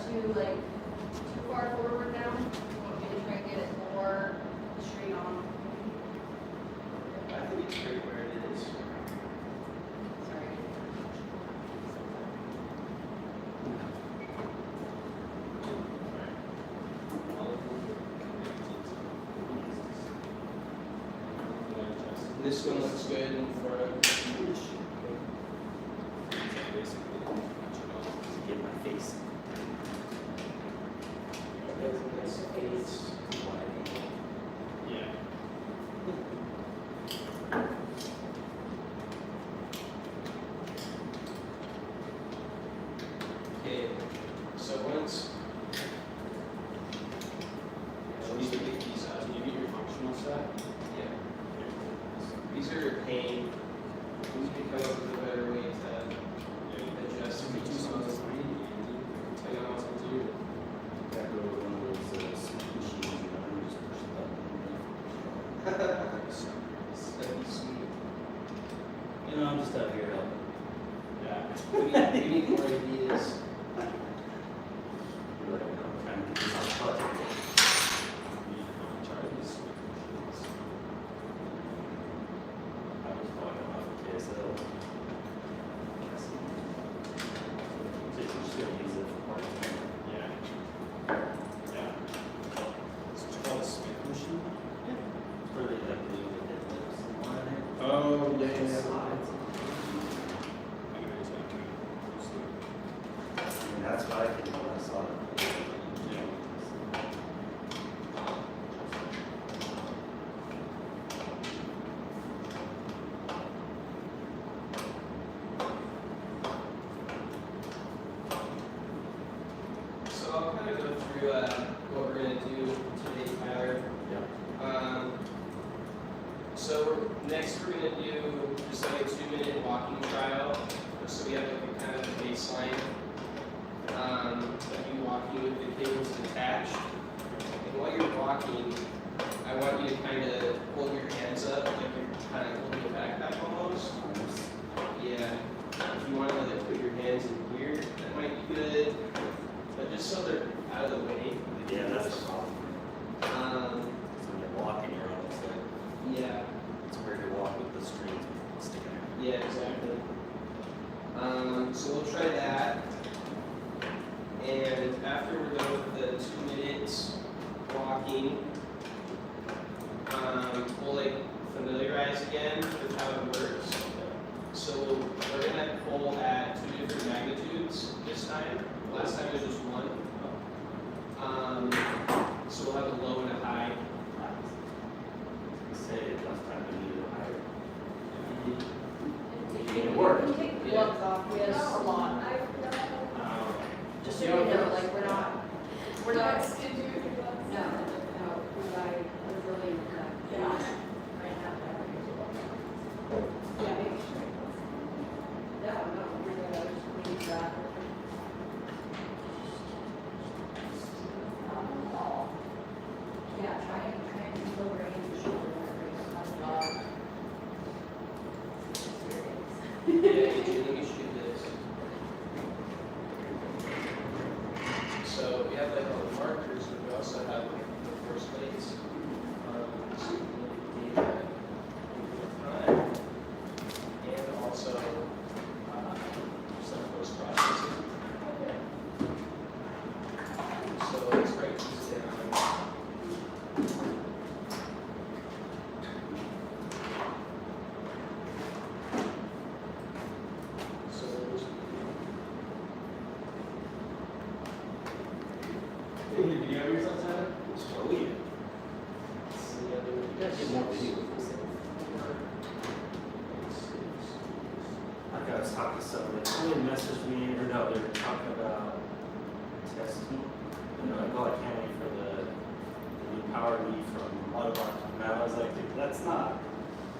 too far forward now? Want me to try and get it more straight on? I think it's great where it is. Sorry. This one looks good in front. Get my face. Yeah. Okay, so once you get these out, Can you get your functional set? yeah. These are a pain. We need to come up with a better way to adjust We do these. some design and I know what to do. that go with one of those machines and then just push the button. That'd be sweet. You know, I'm just out here helping. Yeah. We need more ideas. You're like, I'm trying to get this on project. I was talking about KSL. So you're just gonna use it for part of it. Yeah. Yeah. It's called a Smith machine? Yeah. It's where they like do the deadlifts and all that. Oh, Slides. And that's what I did when I saw it. So I'll kind of go through what we're going to do today, Tyler. So next we're going to do just like a 2-minute walking trial. So we have like a kind of a baseline of you walking with the cables attached. And while you're walking, I want you to kind of hold your hands up like you're kind of holding a backpack almost. Yeah. If you want to like put your hands in here, that might be good. But just so they're out of the way. Yeah, that's the problem. So when you're walking, you're almost like, Yeah. it's where you walk with the strings sticking out. Yeah, exactly. So we'll try that. And after we're done with the 2 minutes walking, we'll like familiarize again with how it works. So we're gonna pull at 2 different magnitudes this time. Last time it was just 1. So we'll have a low and a high. Say it last time we needed a higher. You It worked. can take the gloves off, we have a lot. Just so you know, like, we're not, no, because I was really, yeah, right now. Yeah, make sure. No, we're gonna just leave that. Yeah, try and keep over your shoulder. Yeah, let me shoot this. So we have like all the markers, but we also have like the first place. So we can look at data in the front, and also some post processing. So let's write these down. So there's Any video of yourself, Tyler? Oh, yeah. the other. Get more videos. Like I was talking to somebody, somebody messaged me, or no, they were talking about testing. You know, like, oh, I can't wait for the new power lead from Autobot. And I was like, dude, that's not.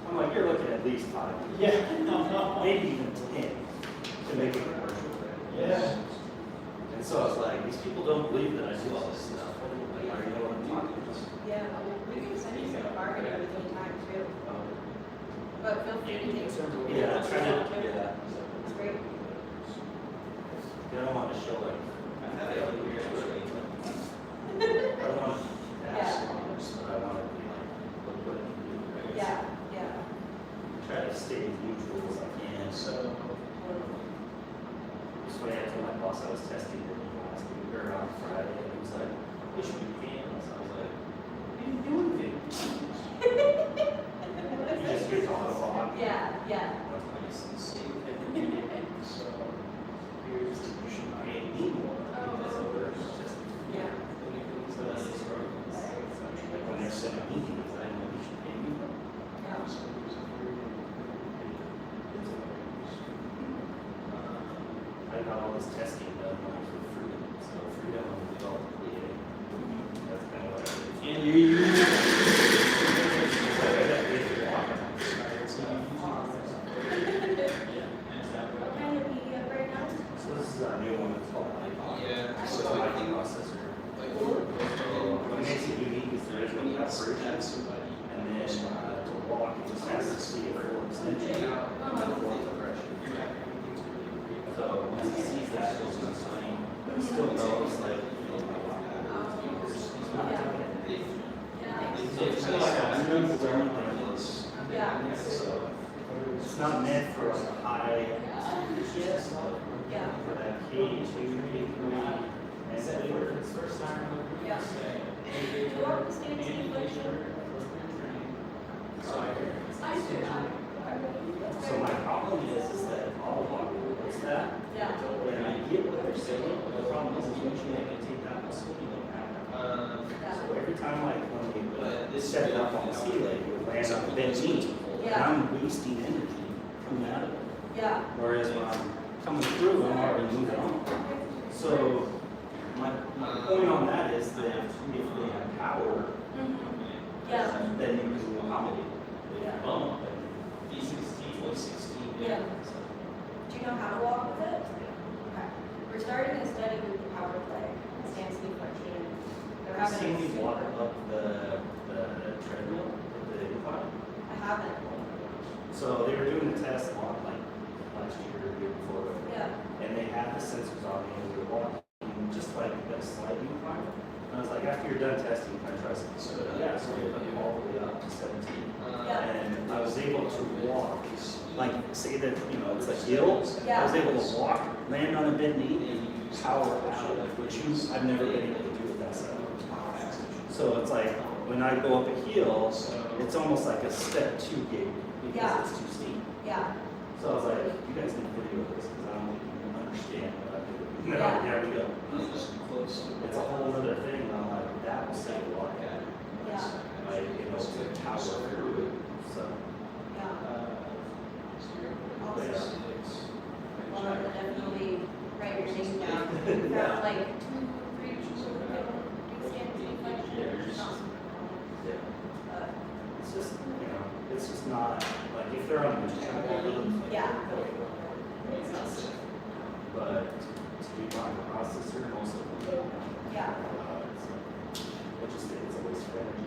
I'm like, you're looking at least 5 years. Yeah. Maybe even 10 to make it commercial. Yeah. And so I was like, these people don't believe that I do all this stuff. Like, are you know what I'm talking about? Yeah, we can send you some bargaining at any time too, but feel free to take some. Yeah, try to, yeah. It's great. You don't want to show like, I have it over here. to stay as neutral as I can. So, That's why I told my boss I was testing it last week or on Friday, and he was like, "You should be painless." I was like, "I didn't do anything." You just get on the walk. Yeah, yeah. so Here's you should pay me more because of their just Yeah. so that's the story. Like when they're sending meetings, I know you should pay me more. I got all this testing done for freedom, so freedom and development creating. That's kind of like and you. What kind of media right now? So this is our new one. It's called Icon. Yeah, So so I Icon think processor. like What makes it unique is there is when no you version, have somebody and then to walk, it just has to see a full extension. So once he sees that, he'll be fine. But he still knows like. It's not happening. So it's kind of like a new learning language. Yeah. So it's not meant for like a high. Yeah. For that K2, K3, and then for its first time. Yeah. Do you want the stance deflection? I do. So my problem is that all of our rules that, Yeah. and I get what they're saying, but the problem is usually I can take that muscle, you don't have that. So every time like when we set it up on the sea leg, we land on the bent knee, and Yeah. I'm wasting energy coming out of it. Yeah. Whereas when I'm coming through, I'm already moving on. So my point on that is that if they have power, Yeah. then you can accommodate. If you bump, then B16. Yeah. Do you know how to walk with it? Okay. We're starting a study with the power play, stance deflection. They're I've seen having. me walk up the treadmill, the incline. I haven't. So they were doing the test on like last year or the year before, Yeah. and they had the sensors on me and we were walking just like a slight incline. And I was like, after you're done testing, can I try something? So yeah, so we put them all the way up to 17. Yeah. And I was able to walk, like say that, you know, it's a hill. I was able to walk, land on a bent knee, and power out, which I've never been able to do with that setup. So it's like, when I go up a hill, it's almost like a step 2 gait because Yeah. it's too steep. Yeah. So I was like, you guys need to video this because I don't even understand what I'm doing. And then Yeah. there we go. Close. It's a whole other thing, and I'm like, that will save a lot. Yeah. Like, you know, to power through it, so. Yeah. But, yeah. Well, I'm gonna definitely write your name down. Yeah. Like 2, 3 people who can do stance deflection. Not super common, Yeah. but It's just, you know, it's just not, like, if they're on the channel, yeah. it's not safe. But to be on the processor, most of them, Yeah. it just, it's a waste of energy.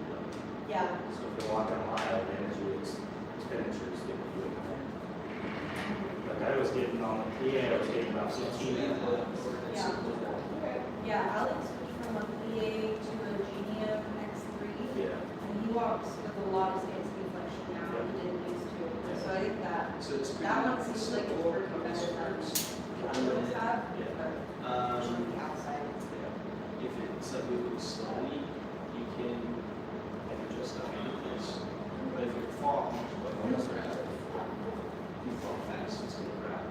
Yeah. So if you're walking a mile, the energy expenditure is getting really high. Like I was getting on the PA, I was getting about 15 minutes. Yeah. Yeah, Alex switched from a PA to a Genium X3. Yeah. And he walks with a lot of stance deflection now, he didn't used to. So I think that, So it's that one seems like it's working better than the other ones have, but on the outside. If it's like moving slowly, you can adjust the handles. But if you fall, like on the ground, you fall fast, it's gonna grab.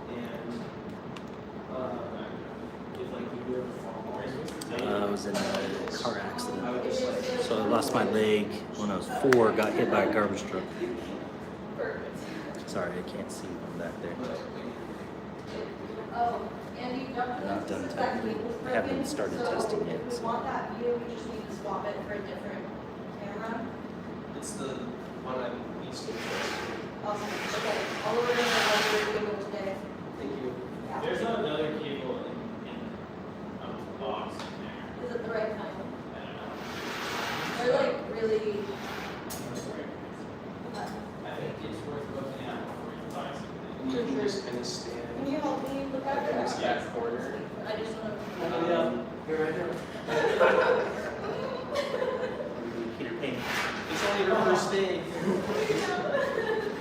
And if like you were to fall, I was in a car accident. I would just like. So I lost my leg when I was 4, got hit by a garbage truck. Sorry, I can't see them back there. Oh, and you don't I'm not done that testing. cable's I haven't broken, started so testing yet, if we so. want that view, we just need to swap it for a different camera. It's the one I'm used to. Awesome, okay, I'll order another cable today. Thank you. Yeah. There's another cable in a box in there. Is it the right kind? I don't know. They're like really, I think it's worth looking at before you buy something. You can just kind of stand. can you help me look at it? Against that corner. I just want You're right there. Peter Pan. It's only her first day. to.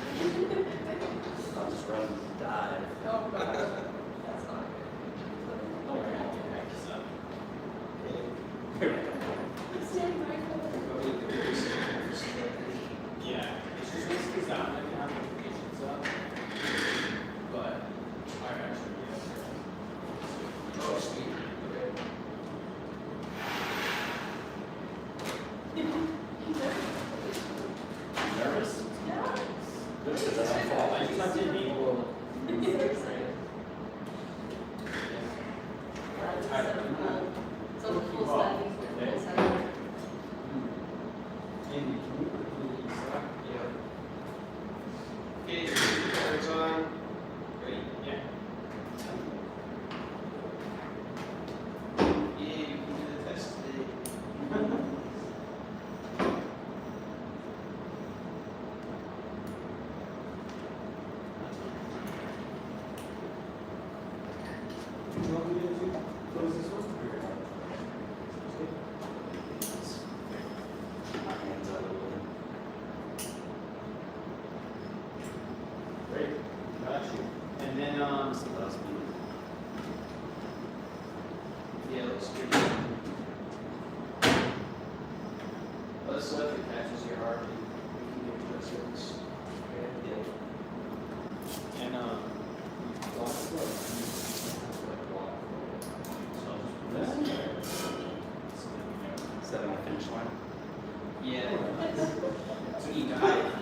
I just have to enable. So the full study, full study. Andy, can we quickly stop? Yeah. Okay, turns on. Ready? Yeah. Yeah, you can do the test today. What we gonna do? Close this one? My hands out of the way. Great, got you. And then, That's the last meeting. Yeah, looks good. Let's let it catches your heart and we can get to the service. and, Lock it up. Is that my finish line? Yeah. So you dive.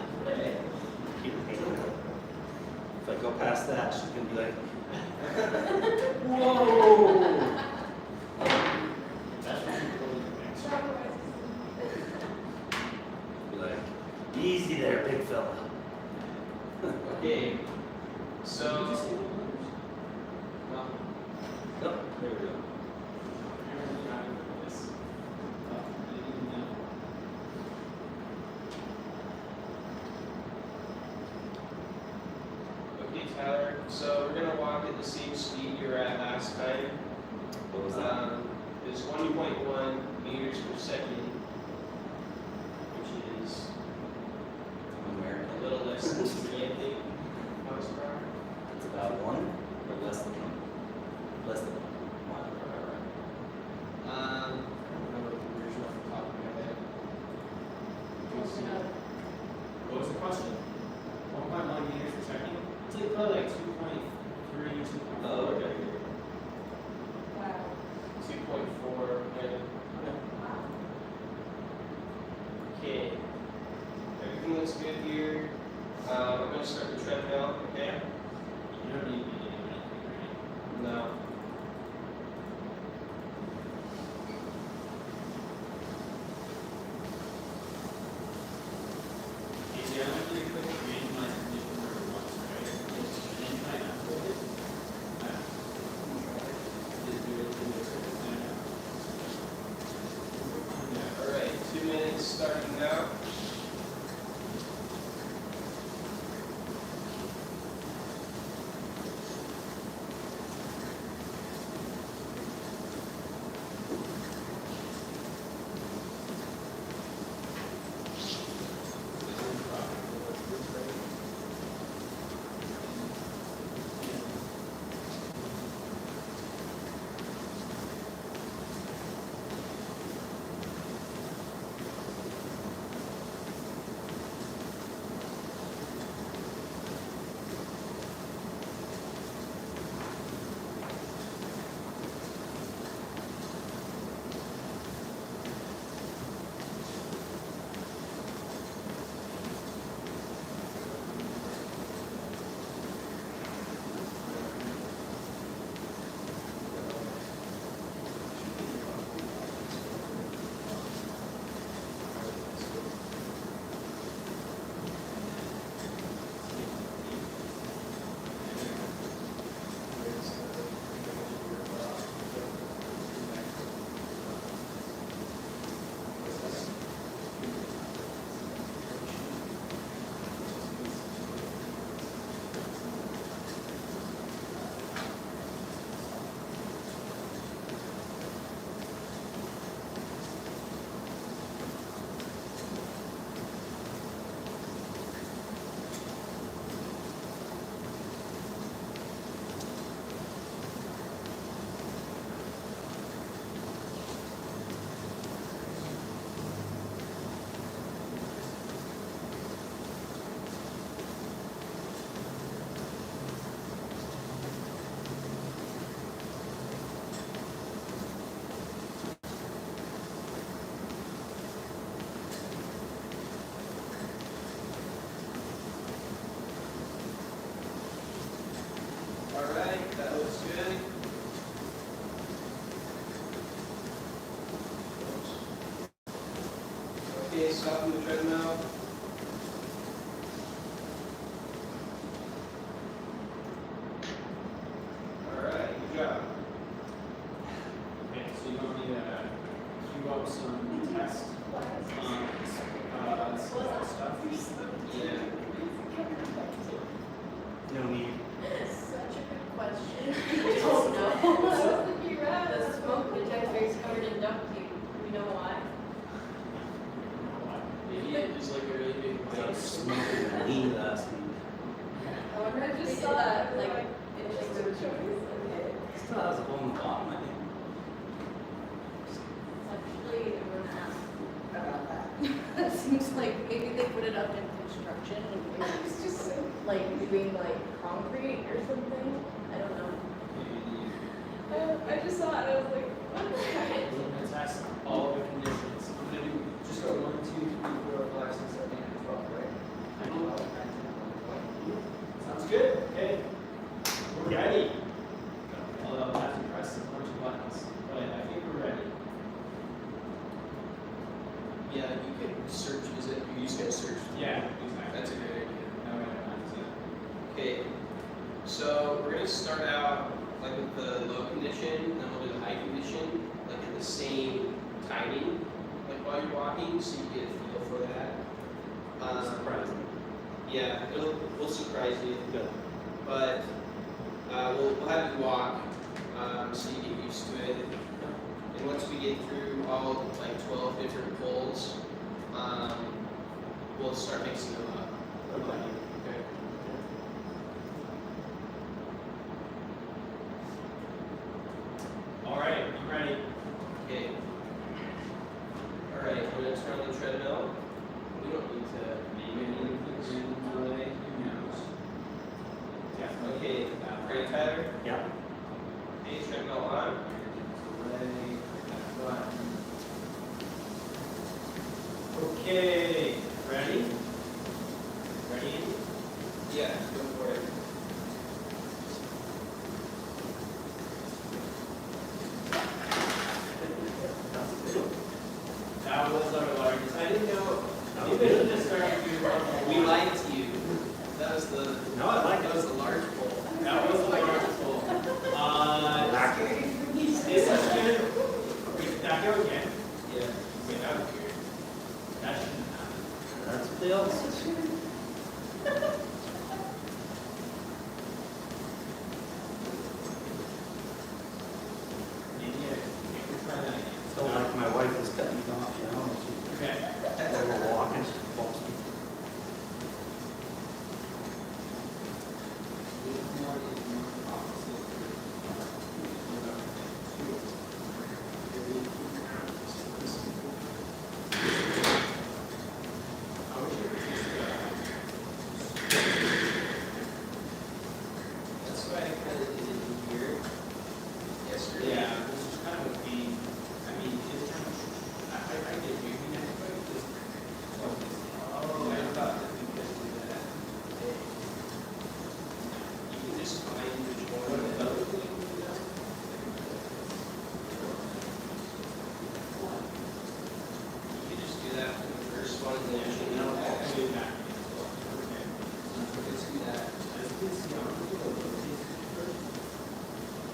Keep it painted. If I go past that, she's gonna be like, Whoa! That's what you really next. be like, easy there, big fella. Okay. So. Well, Yep, there we go. okay, Tyler. So we're gonna walk at the same speed you were at last time. What was that? It's 1.1 meters per second, which is I'm a American. little less than 3, I think, miles per hour. It's about 1 or less than 1? Less than 1 mile per hour. I don't remember the conversion off the top of my head. What was the question? 1.1 meters per second? It's like probably like 2.3, 2.4. Oh, okay. Wow. 2.4, yeah. Okay. Everything looks good here. I'm gonna start the treadmill, okay? You don't need me to do anything, right? No. Okay, so I'm gonna do a quick randomized condition number once, right? And then try not to hold it. Just do it in the circle, Alright, 2 minutes starting now. good. Okay, stop in the treadmill. All right, good job. Okay, so you want me to queue up some test, stuff? Yeah. No need. Such a good question. I don't know. The smoke detector is covered in duct tape. Do we know why? Maybe it was like a really big I was bite. smoking a lean last week. I wonder if they did that, like, it just goes Still has a hole in the bottom, I think. Actually, I'm gonna ask about that. It seems like maybe they put it up in construction and maybe it's just like doing like concrete or something. I don't know. I just saw it, I was like, what the heck? We're gonna test all the conditions. I'm gonna do just go 1, 2, 3, 4, 5, 6, 7, 8, 12, right? Sounds good, okay. We're ready. Although I have to press a bunch of buttons, but I think we're ready. Yeah, you could search, is it, you just gotta search? Yeah, exactly. That's a good idea. Now we have time to. Okay, so we're gonna start out like with the low condition, then we'll do the high condition, like at the same timing, like while you're walking, so you get a feel for that. Surprising. Yeah, we'll surprise you, Good. but we'll have you walk, so you get used to it. And once we get through all like 12 different pulls, we'll start mixing them up. Okay. Okay. All right, I'm ready. Okay. All right, we're gonna turn on the treadmill. We don't need to name anything. Delay, who knows? Definitely. Okay, ready, Tyler? Yeah. Okay, treadmill on. Delay, button. Okay, ready? Ready? Yeah, go for it. That was our largest. I didn't know. That was Maybe I should good. just start with you. We lied to you. That was the No, I like that it. was the large pull. That was the largest pull. Accurate. This is good. Wait, that go again? Yeah. Wait, that was weird. That shouldn't happen. That's what they all say. Maybe I can try that again. So like my wife is cutting me off, you know, Okay. and we're walking, she falls me. That's why I kind of did it in here yesterday. Yeah, this is kind of a theme. I mean, it's kind of, I get you. I mean, everybody just focus. Oh, I thought that we could do that. You can just find which What one. are those things? You can just do that for the first one and then you know. I do that. Okay. Let's do that. As you can see, I'm going to go with this first.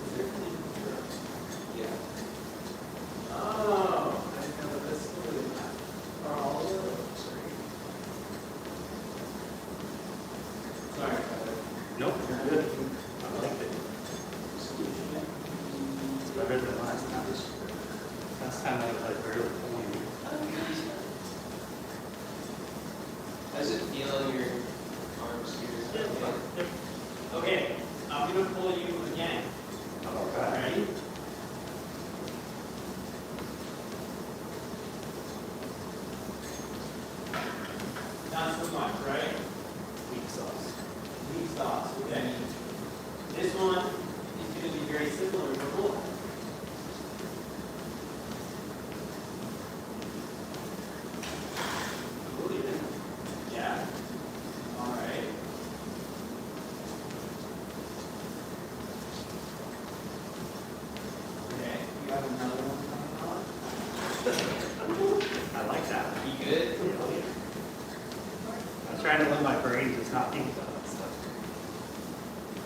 Is there anything here? Yeah. Oh, I didn't know that this was that. Oh, sorry. Sorry, Tyler. Nope, you're good. I like it. It's better than last time. Last time I was like barely pulling you. How does it feel in your arms here? Okay, I'm going to pull you again. Okay. Ready? Not so much, right? Weak sauce. Weak sauce, okay. This one is going to be very similar to roll. Yeah. All right. trying to let my brain just not think about that stuff.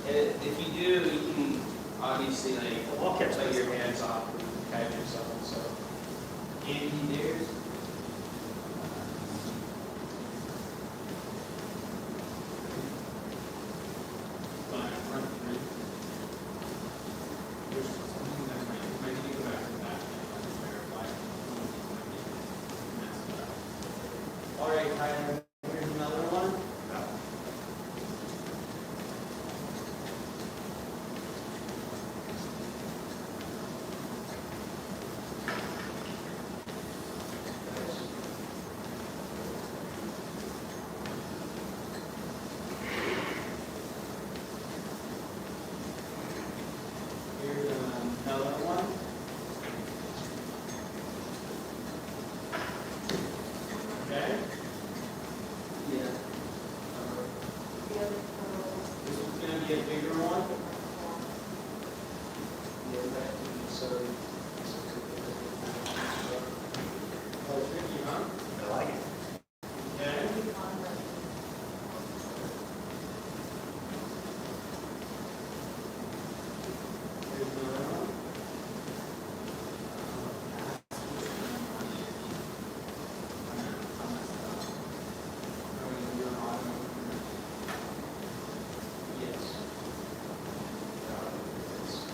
And if you do, you can obviously like I'll catch take this your one. hands off and catch yourself. So, Andy, there's. Fine, run through. There's something that might need to go back to that. Let's verify. Messed up. All right, Tyler, here's another one. Here's another one. Okay. Yeah. The other girl. This is gonna be a bigger one. Yeah, that can be so. Oh, tricky, huh? I like it. Okay. Here's another one. Yes.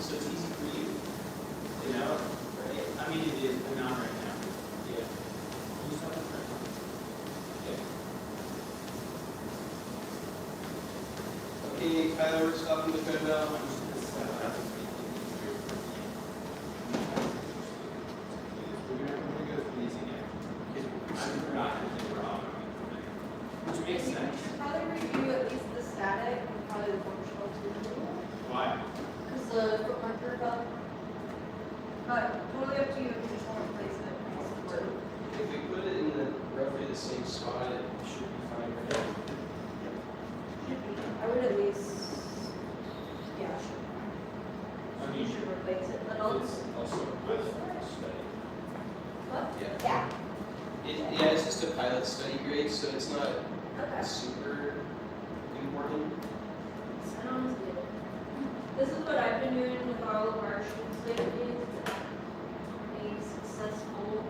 So it's easy for you, you know, right? I mean, it is, but not right now. Yeah. You just have to try. Okay, Kyler, we're stopping the treadmill. Which makes You sense. should probably review at least the static and probably the functional too. Why? Because the foot marker got, totally up to you if you just want to place it. If we put it in the roughly the same spot, it should be fine, right? Should be. I would at least, yeah, should be. I You mean, should replace it, but I'll. it's also a pilot study. What? Yeah. Yeah. Yeah, it's just a pilot study grade, so it's not Okay. super important. Sounds good. This is what I've been doing with all of our shoots lately. Being successful.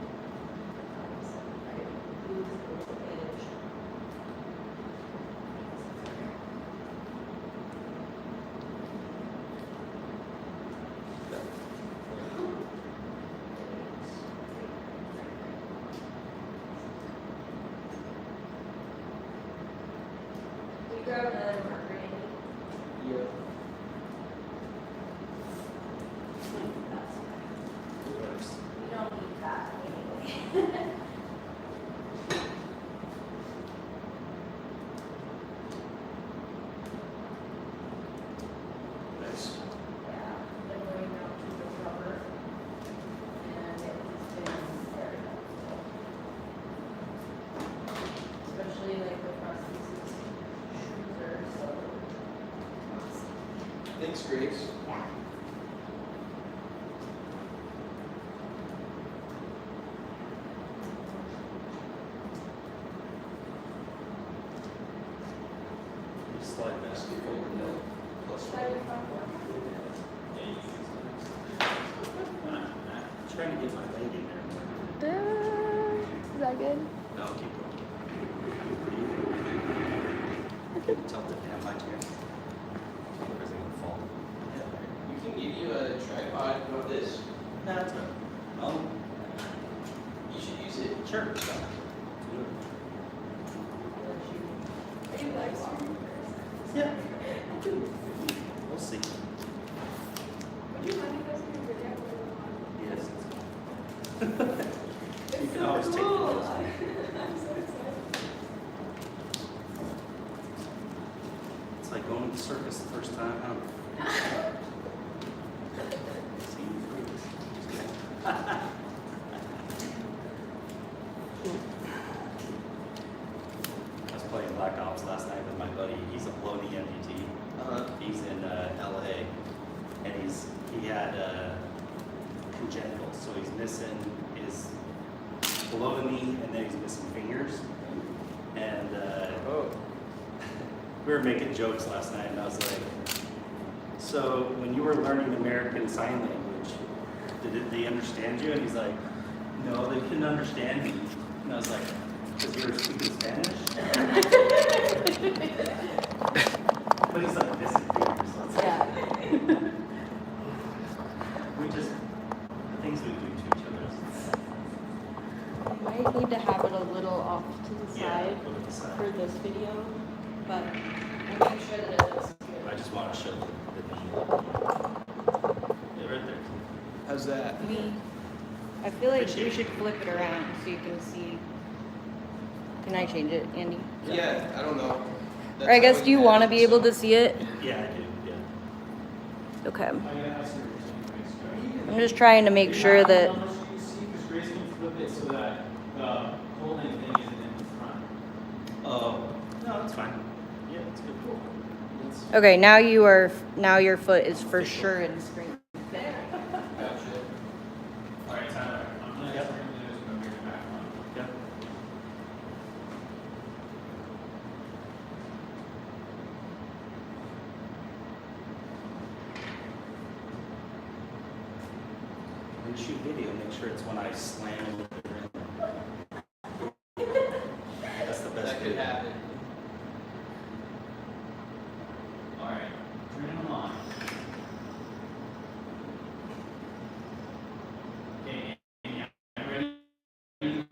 I lose a little edge. We grab another marker, Andy. Yeah. That's fine. It works. We don't need that anyway. Nice. Yeah, been going out to the rubber. And it has been very helpful. Especially like the prosthesis shoes are so awesome. Thanks, Grace. Yeah. Just slide that. Try to find one. Trying to get my leg in there. Is that good? No, keep going. Tilt it down my chair. Or is it gonna fall? We can give you a tripod of this. No, it's not. Oh, You should use it. sure. Are you like Yeah. We'll see. Would you mind if I see your video? Yes. It's You can so always take cool. photos. I'm so excited. It's like going to the circus the first time, huh? Seeing fruit. I was playing Black Ops last night with my buddy. He's a bloaty amputee. He's in LA, and he had congenital, so he's missing his below the knee, and then he's missing fingers. And Oh. we were making jokes last night, and I was like, so when you were learning American Sign Language, they understand you? And he's like, no, they couldn't understand me. And I was like, because you were speaking Spanish? But he's like, this is weird. So it's like, Yeah. we just, the things we do to each other. I might need to have it a little off to the Yeah, side go to the side. for this video, but I'll make sure that it looks good. I just want to show the visual. Yeah, right there. How's that? I feel like Appreciate we it. should flip it around so you can see. Can I change it, Andy? Yeah, I don't know. Or I guess, do you want to be able to see it? Yeah, I do, yeah. Okay. I gotta ask you anyways. I'm just trying to make sure that. How much do you see? Because Grace can flip it so that the holding thing isn't in the front. Oh, no, that's fine. Yeah, that's good. Cool. Okay, now your foot is for sure in screen. Gotcha. Alright, Tyler, I'm gonna Yep. turn this and bring it back on. Yep. When you shoot video, make sure it's when I slam a little bit in. That's the best That could video. happen. Alright, turn it on. Okay, Amy, I'm ready.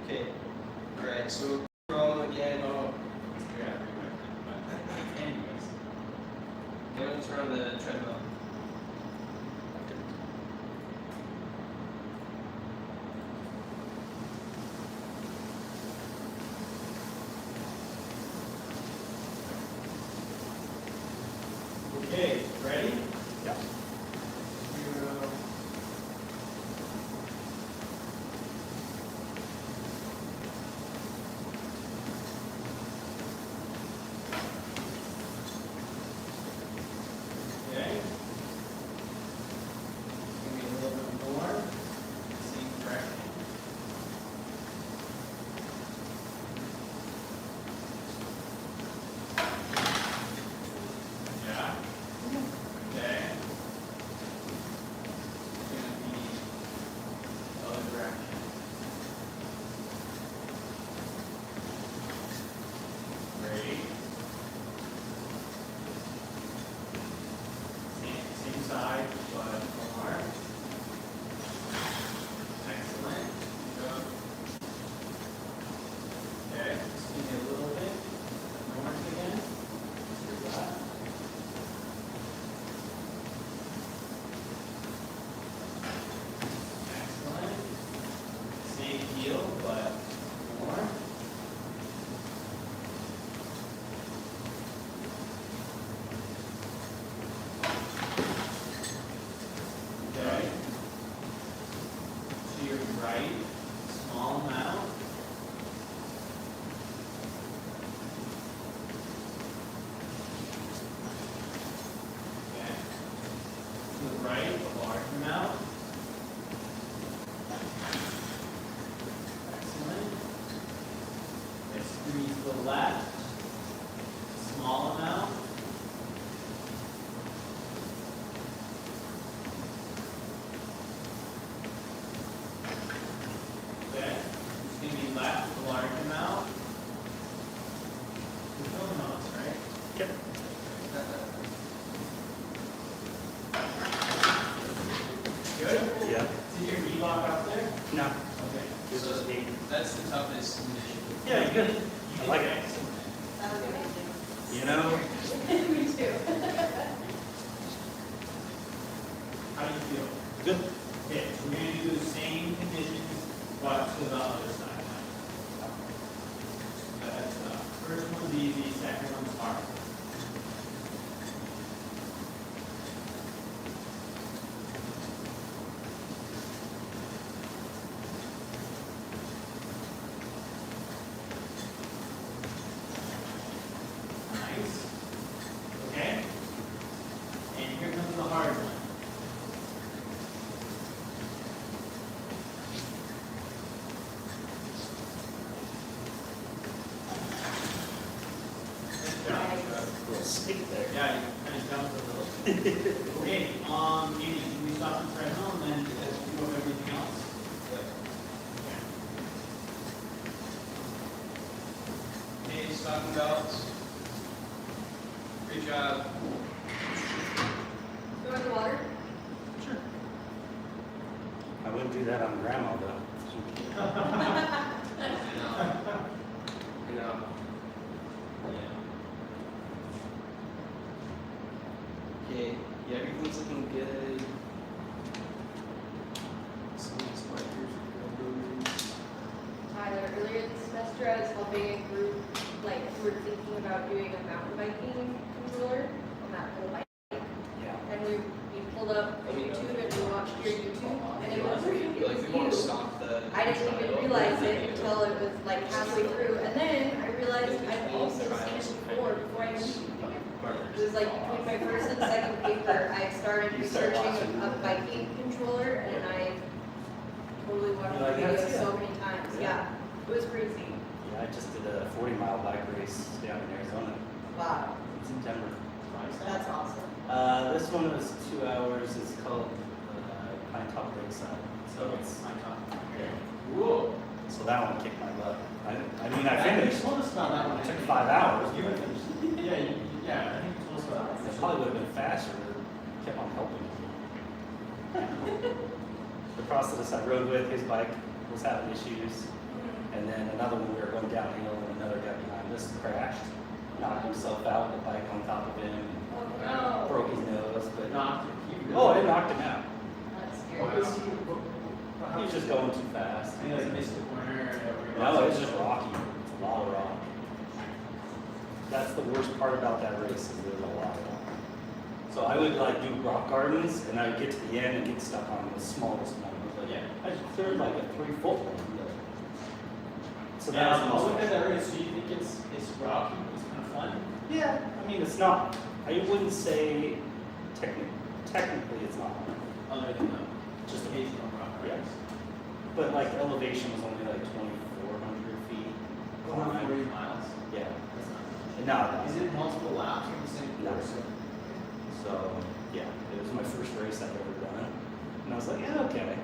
Okay. Alright, so roll again. Oh, Anyways, I'm gonna turn on the treadmill. okay, ready? Yeah. 0. Okay. Maybe a little bit more. Same direction. Yeah. Okay. It's gonna be the other direction. Great. Same side, but more. Excellent. Good. Okay, just give me a little bit. North again. Do that. Excellent. Same heel, but more. Okay. To your right, small amount. Okay. To the right, a large amount. Excellent. Okay, squeeze to the left, small amount. Okay, it's gonna be left, a large amount. You feel the nose, right? Yep. Good? Yeah. See your knee lock up there? No. Okay. This is me. That's the toughest condition. Yeah, you good. I like it. That was amazing. You know, Me too. How do you feel? good. Okay, so we're gonna do the same conditions, but to the other side. That's, first one's easy, second one's hard. Nice. Okay? And here comes the hard one. stick there. Yeah, you kind of jumped a little. Okay, Andy, can we stop the treadmill and then go over everything else? Okay, stocking belts. Great job. You want the water? Sure. I wouldn't do that on grandma though. You know. Okay, yeah, everything's looking good. Some of these markers are going. Tyler, earlier this semester I was helping a group, like, who were thinking about doing a mountain biking controller on that little bike. Yeah. And we pulled up YouTube and we watched your YouTube, and it was Like, we want to you. stop the. I didn't even realize it until it was like halfway through, and then I realized I've also seen it before I knew you. It was like between my first and second paper, I started You started researching watching. a biking controller, and I totally watched You're the like, video "That's it." so many times. Yeah. Yeah, it was crazy. Yeah, I just did a 40-mile bike race down in Arizona Wow, in September. that's awesome. This one was 2 hours. It's called Pine Top Lakeside. So it's yeah. Cool. So that one kicked my butt. I mean, I You finished. told us about that one. It took 5 hours. You but finished. Yeah, I think you told us about It that. probably would have been faster. But it kept on helping. The prosthetist I rode with, his bike was having issues. And then another one, we were going downhill, and another guy behind us crashed, knocked himself out with the bike on top of him, Oh no. broke his nose. But Not. oh, it knocked him out. That's What scary. was he? He was just going too fast. I think like missed the corner. No, it was just rocky. It's a lot of rock. That's the worst part about that race is there's a lot of rock. So I would like do rock gardens, and I would get to the end and get stuck on the smallest one. But Yeah. I just cleared like a 3-foot one. So Yeah, that's the I'll most. look at that race. So you think it's rocky? It's kind of fun. Yeah, I mean it's not. I wouldn't say technically it's not, Other than just occasional rock Yeah. race. but like elevation was only like 2,400 feet. Going Climb. 40 miles. Yeah. That's not. No, Is it multiple laps on the same No. course? So, yeah, it was my first race I've ever done. And I was like, yeah, okay.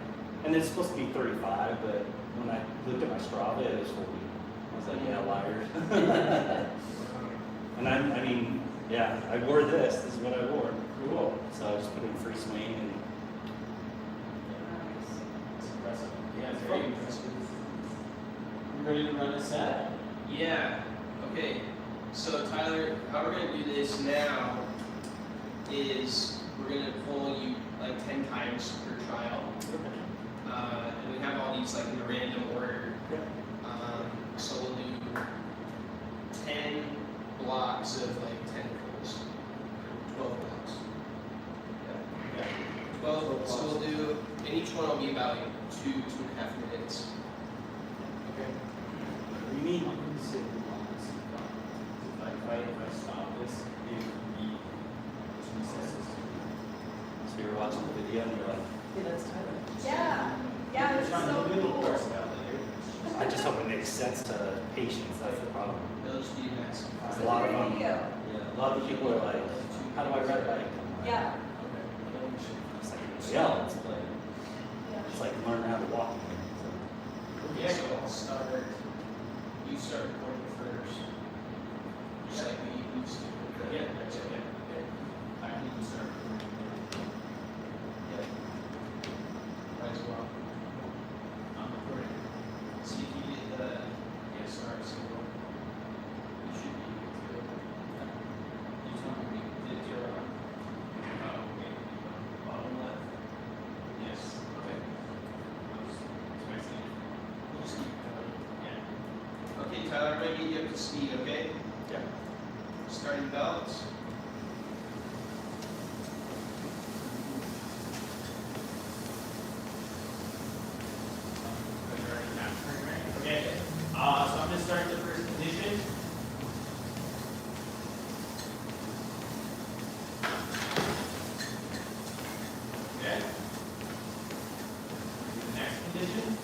And it's supposed to be 35, but when I looked at my Strava, it was 40. I was like, yeah, liar. And I mean, yeah, I wore this. This is what I wore. Cool. So I just put in free swing and It's impressive. Yeah, it's very impressive. You ready to run a set? Yeah, okay. So Tyler, how we're gonna do this now is we're gonna pull you like 10 times per trial. And we have all these like in a random order. So we'll do 10 blocks of like 10 pulls. 12 blocks. Yeah. 12, so we'll do, and each one will be about like 2.5 minutes. Okay. you need. I'm gonna sit in the lines. If I stop this, it would be 2 seconds. So you were watching the video and you're like, hey, that's Tyler. Yeah, yeah, it was Trying to so do a little cool. course about later. I just hope it makes sense to patients. That's the problem. Those do next. There's a lot of them. Great Yeah, video. a lot of people are like, how do I ride a bike? I'm like, Yeah. It's like, yeah, it's like learning how to walk again. So. Okay, so I'll start, you start recording first. Just like we used to. Yeah, that's it, yeah. I think you start. Yeah. Might as well. I'm recording. See if you get the, yeah, sorry, so you should be good. You tell me, did your, okay, bottom left? Yes, okay. We'll just keep going. Yeah. Okay, Tyler, I'm gonna get you up to speed, okay? Yeah. Starting belts. Okay, so I'm gonna start the first condition. Okay. The next condition.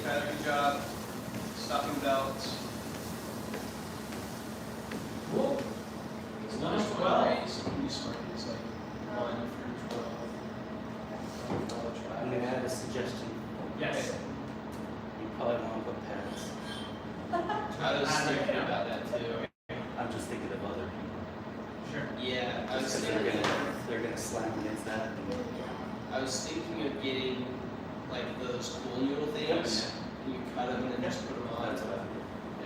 Tyler, good job. Stopping belts. Cool. It's One not is 12. 12. So when you start, it's like 1 through 12. I'm gonna add a suggestion. Yes. You probably want to put pads. I was thinking about that too. I'm just thinking of other people. Sure. Yeah, I was Just 'cause thinking. they're gonna slam against that. I was thinking of getting like those cool noodle things. And you cut them and then just put them on. That's what I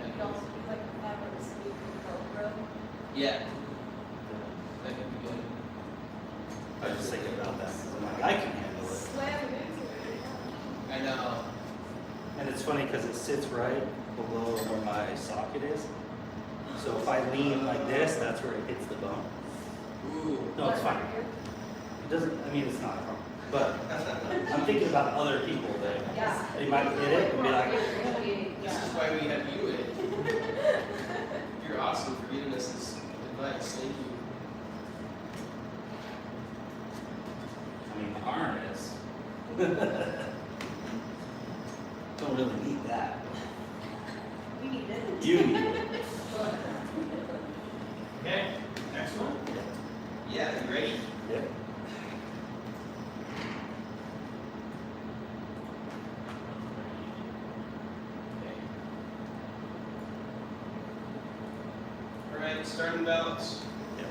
You'd also do like a fabric sleeve and Velcro. Yeah, that could be good. I was just thinking about that because I'm like, I can handle it. Slam it into it. I know. And it's funny because it sits right below where my socket is. So if I lean like this, that's where it hits the bone. Ooh. No, it's fine. It doesn't, I mean, it's not a problem. But I'm thinking about other people that Yeah. they might hit it and be like, This Yeah. is why we have you in. You're awesome for giving us this advice. Thank you. I mean, the arm is. Don't really need that. We need it. You need it. Okay, next one. Yeah, you ready? Yep. All right, starting belts. Yep.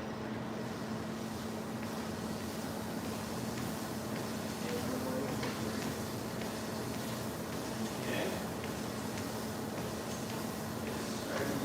Okay. Starting.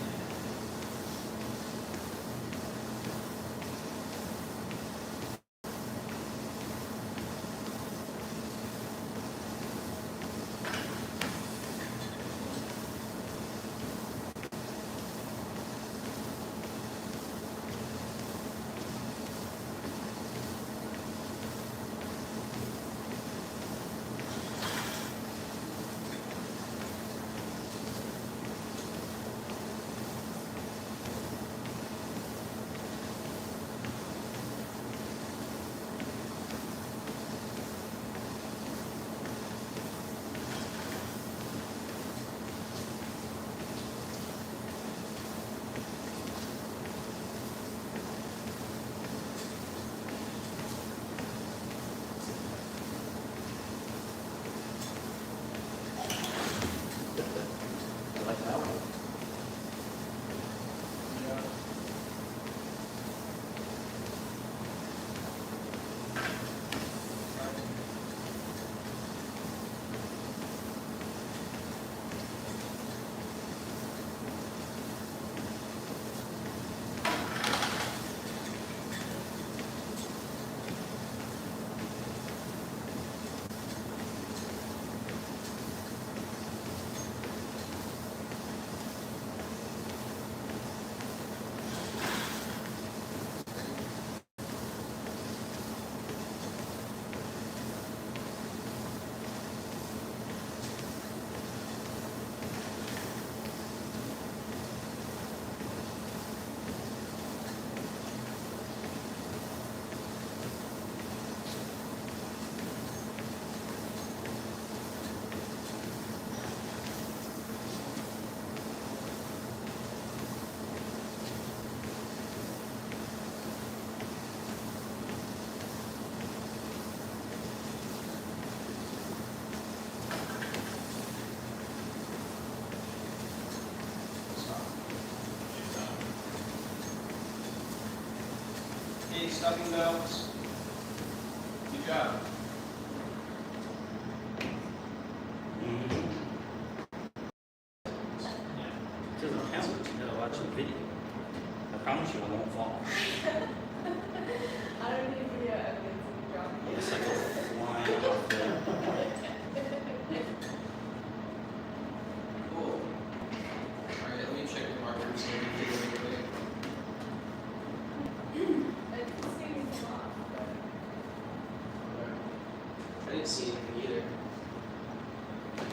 I like that one. Okay, stopping belts. Good job. It doesn't count, you gotta watch the video. I promise you I won't fall. I don't need video evidence of you dropping it. It's like a flying off the. Cool. All right, let me check the markers and everything really quick. I didn't see anything off, but I didn't see anything either.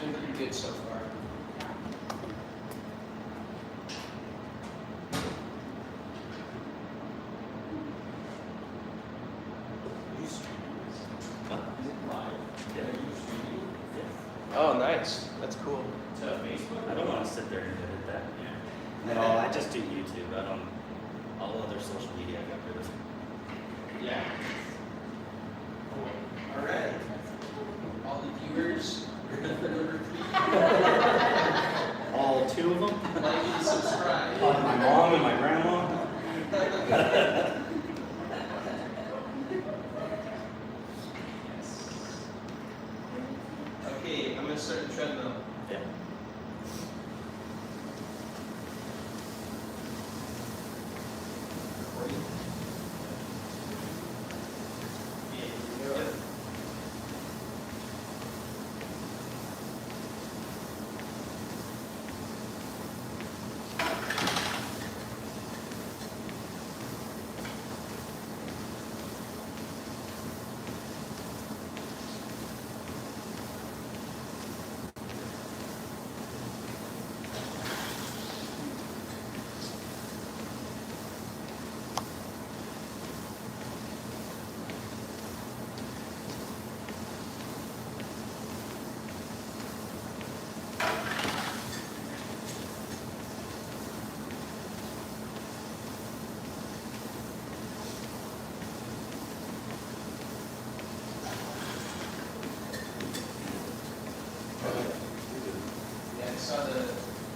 Doing pretty good so far. yeah. You streaming this? What? Is it live? Yeah. Are you streaming? Yeah. Oh, nice. That's cool. To Facebook? I don't want to sit there and edit that. Yeah. No, I just do YouTube. I don't, all other social media I got rid of. Yeah. All right. All the viewers, remember All 2 of them? like and subscribe. My mom and my grandma. Okay, I'm gonna start the treadmill. Yeah. Recording. Yeah, Yep. Yeah, I saw the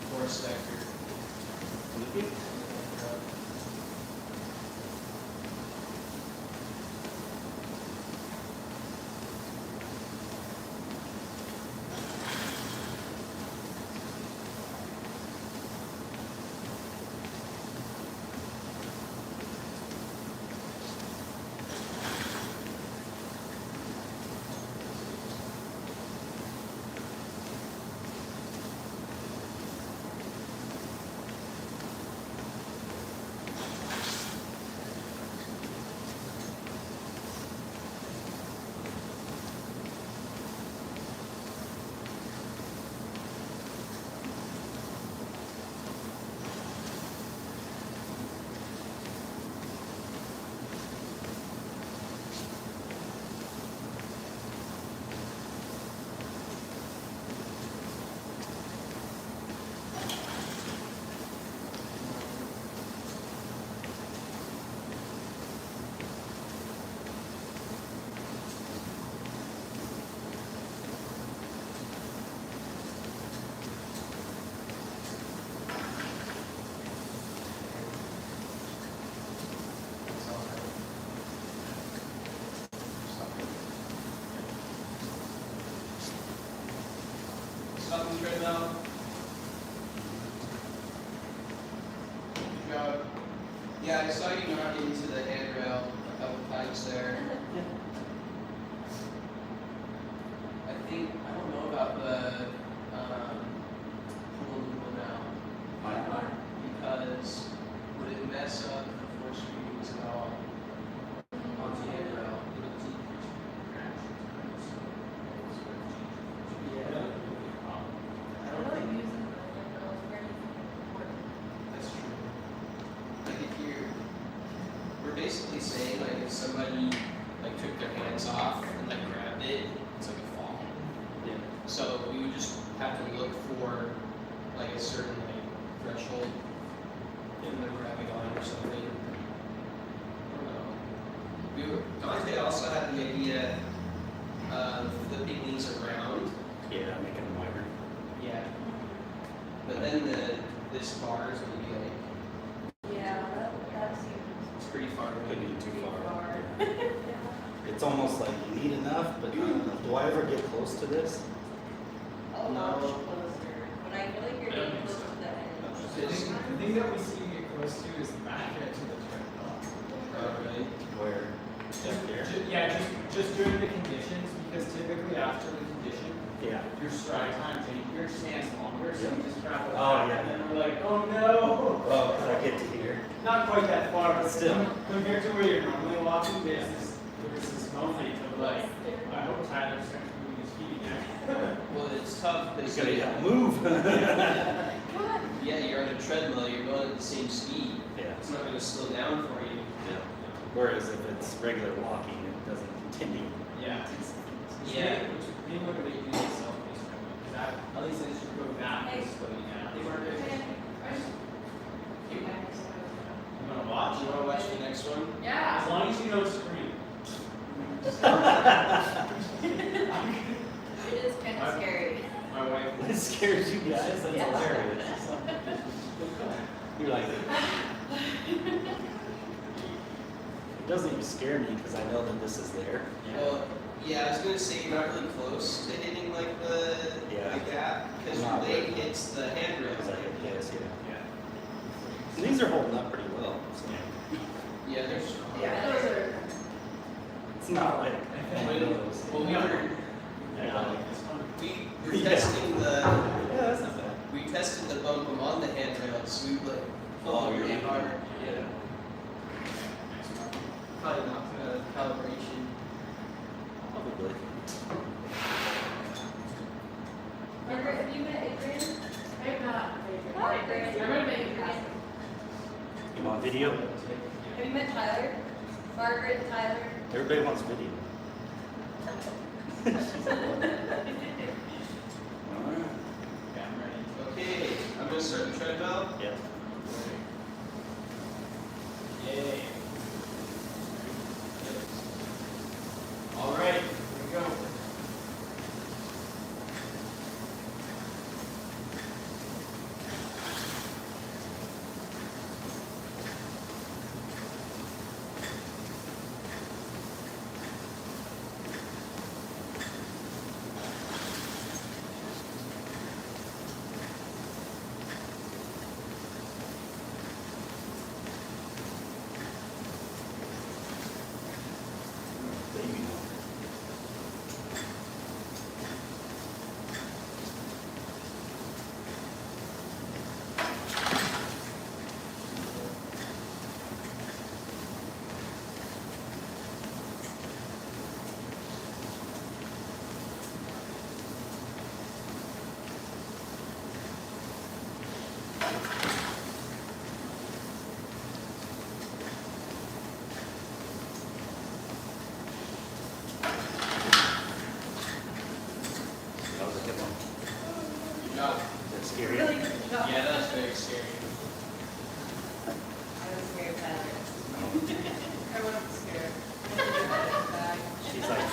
force vector. Stop the treadmill. Good job. Yeah, I saw you knock into the handrail a couple times there. I think, I don't know about the pool noodle now. Because would it mess up the force readings at all on the handrail? I don't think that's true. Like if you're, we're basically saying like if somebody like took their hands off and like grabbed it, it's like a fall. Yeah. So we would just have to look for like a certain like threshold in the grabbing on or something. I don't know. Dante also had the idea of flipping these around. Yeah, making them wider. Yeah. But then this bar is gonna be like, Yeah, that seems it's pretty far. Could be too pretty far. far. It's almost like you need enough, but not enough. Do I ever get close to this? A lot closer. When I feel like you're I don't getting think close so. to the The end. thing that we see you get close to is the back edge of the treadmill. Right. Where? Just here? Yeah, just during the conditions, because typically after the condition, Yeah. your stride time, your stands longer, so you just travel Oh, back, yeah. and then we're like, oh no! Oh, I get to here. Not quite that far, but Still. compared to where you're normally walking, there's this moment of like, I hope Tyler starts moving his feet again. Well, it's tough because You gotta move. yeah, you're on a treadmill, you're going at the same speed. Yeah. It's not gonna slow down for you. Yeah. Whereas if it's regular walking, it doesn't continue. Yeah. Yeah. Being like a big self-paced treadmill. as you don't scream. It is kind of scary. My wife. It scares you guys? That's Yeah. hilarious. You're like, it doesn't even scare me because I know that this is there. Well, yeah, I was gonna say you're not really close to hitting like the gap because your Not leg really. hits the handrail. Because I hit this, yeah. Yeah. And these are holding up pretty well. So. Yeah, they're strong. Yeah, those are. It's not like Well, we were Yeah. testing the yeah, that's not bad. we tested the bump them on the handrail, so we like Oh, pulled you're really leaving. hard. Yeah. Probably not calibration. Probably. Margaret, have you met Adrian? I have not. Hi, Adrian. I met Adrian. You want video? Have you met Tyler? Margaret and Tyler? Everybody wants video. Alright. Yeah, I'm ready. Okay, I'm gonna start the treadmill. Yep. Yay. All right, here we go. Baby. That was a good one. Good job. Is that scary? Really good job. Yeah, that's very scary. I was scared of Tyler. I wasn't scared. She's like,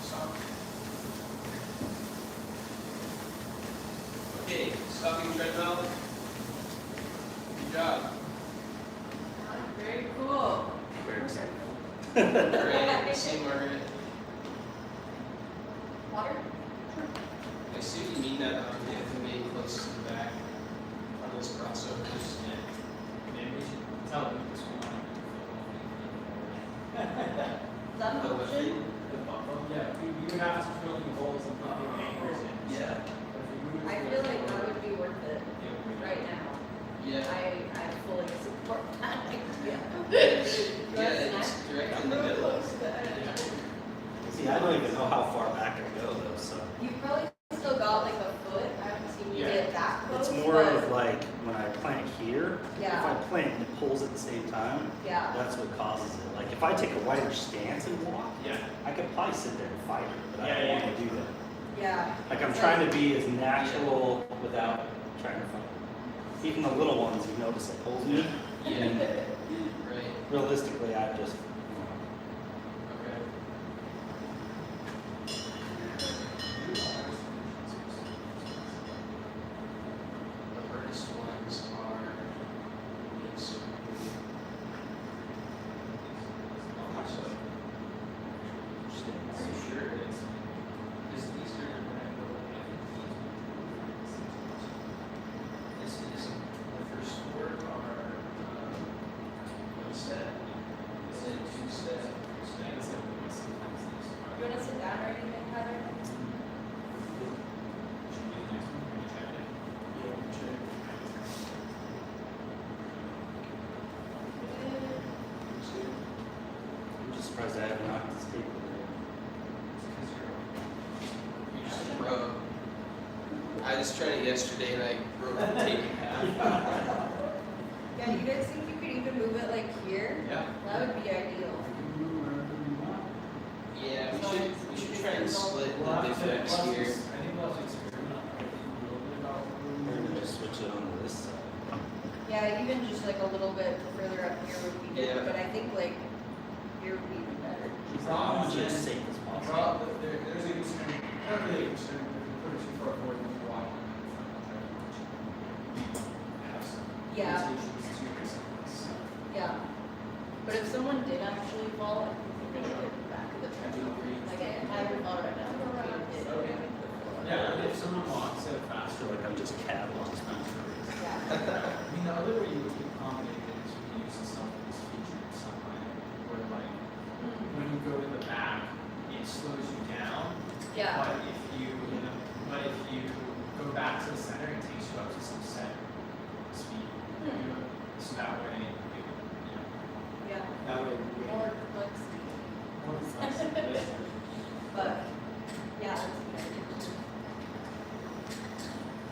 Stop. Okay, stopping treadmill. Good job. Very cool. very excited. Great. See, Margaret. Water? I see what you mean that from being close to the back on those crossovers. Maybe we should tell them this one. Is that an The what option? thing? The bump, yeah, you would have to drill new holes and put new anchors in. Yeah. But if you move I it feel forward, like that would be worth it it would be- right now. Yeah. I fully support that idea. Yeah, it's direct in the middle. See, I don't even know how far back I go though, so. You've probably still got like a foot. I haven't seen you Yeah. get that close. It's more but of like when I plant here, if Yeah. I plant and it pulls at the same time, Yeah. that's what causes it. Like if I take a wider stance and walk, Yeah. I could probably sit there and fight it, but I Yeah, don't yeah. want to do that. Yeah. Like I'm It's trying to be as natural without trying to fight. Even the little ones, you notice it pulls me. Yeah. Right. Realistically, I just, Okay. The hardest ones are being so I just tried it yesterday and I broke the tape in half. Yeah, you guys think you could even move it like here? Yeah. That would be ideal. Yeah, we should try and split the difference here. I think we'll have to experiment. I think a little bit about. We're gonna just switch it on to this side. Yeah, even just like a little bit further up here would be good, Yeah. but I think like here would be even better. Problem Just is, safe as possible. there's a concern, not really a concern, but if you put it too far forward, then you're walking in front of the have some Yeah. limitations to your size. Yeah. But if someone did actually fall, I think we could get back of the treadmill. Like I haven't thought right now. Yeah, and if someone walks at a I faster feel like I'm just cataloged. Yeah. I mean, the other way you would accommodate it is we use some of this feature in some way, where like, when you go to the back, it slows you down. Yeah. But if you go back to the center, it takes you up to some set speed. So that way, Yeah. that way. More like More flexible. but yeah, that's good.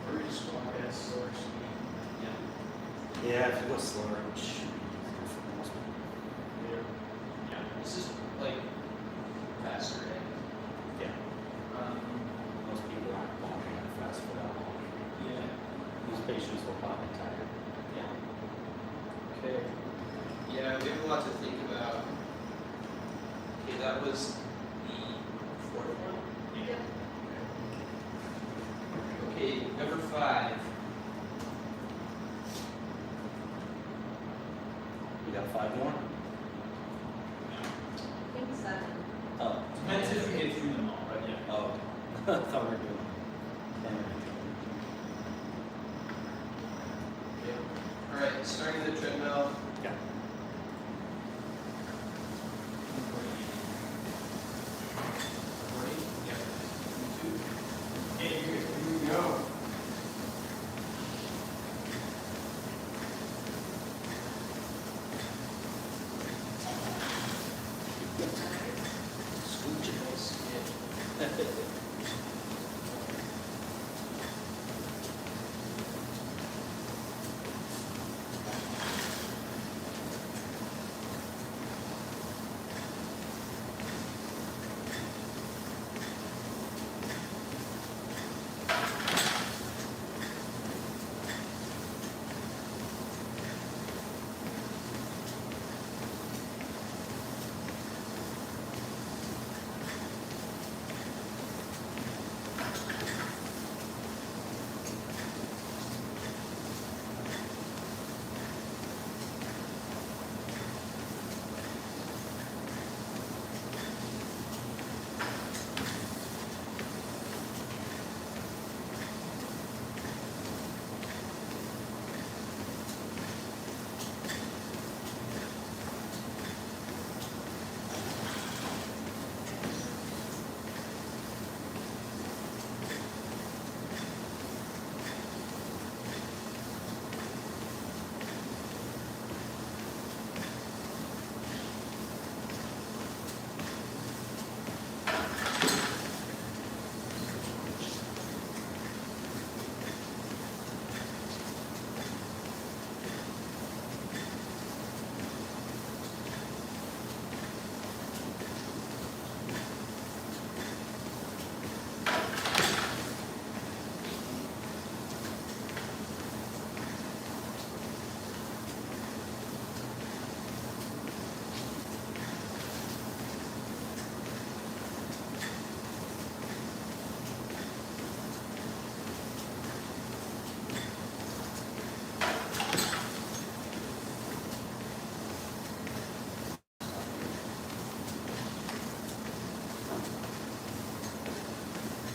Or just walk at a slower speed. Yeah. Yeah, if you go slower, it should be easier for most people. Yeah. This is like faster, right? Yeah. Most people aren't walking that fast for that long. Yeah. Most patients will probably tired. Yeah. Okay. Yeah, we have a lot to think about. Okay, that was the fourth one. Yeah. Okay, number 5. You got 5 more? I think 7. Oh. Depends if you get through them all, but yeah. Oh. I thought we were doing 10 or Okay. All right, starting the treadmill. Yeah. Hey, here we go. Scoochables.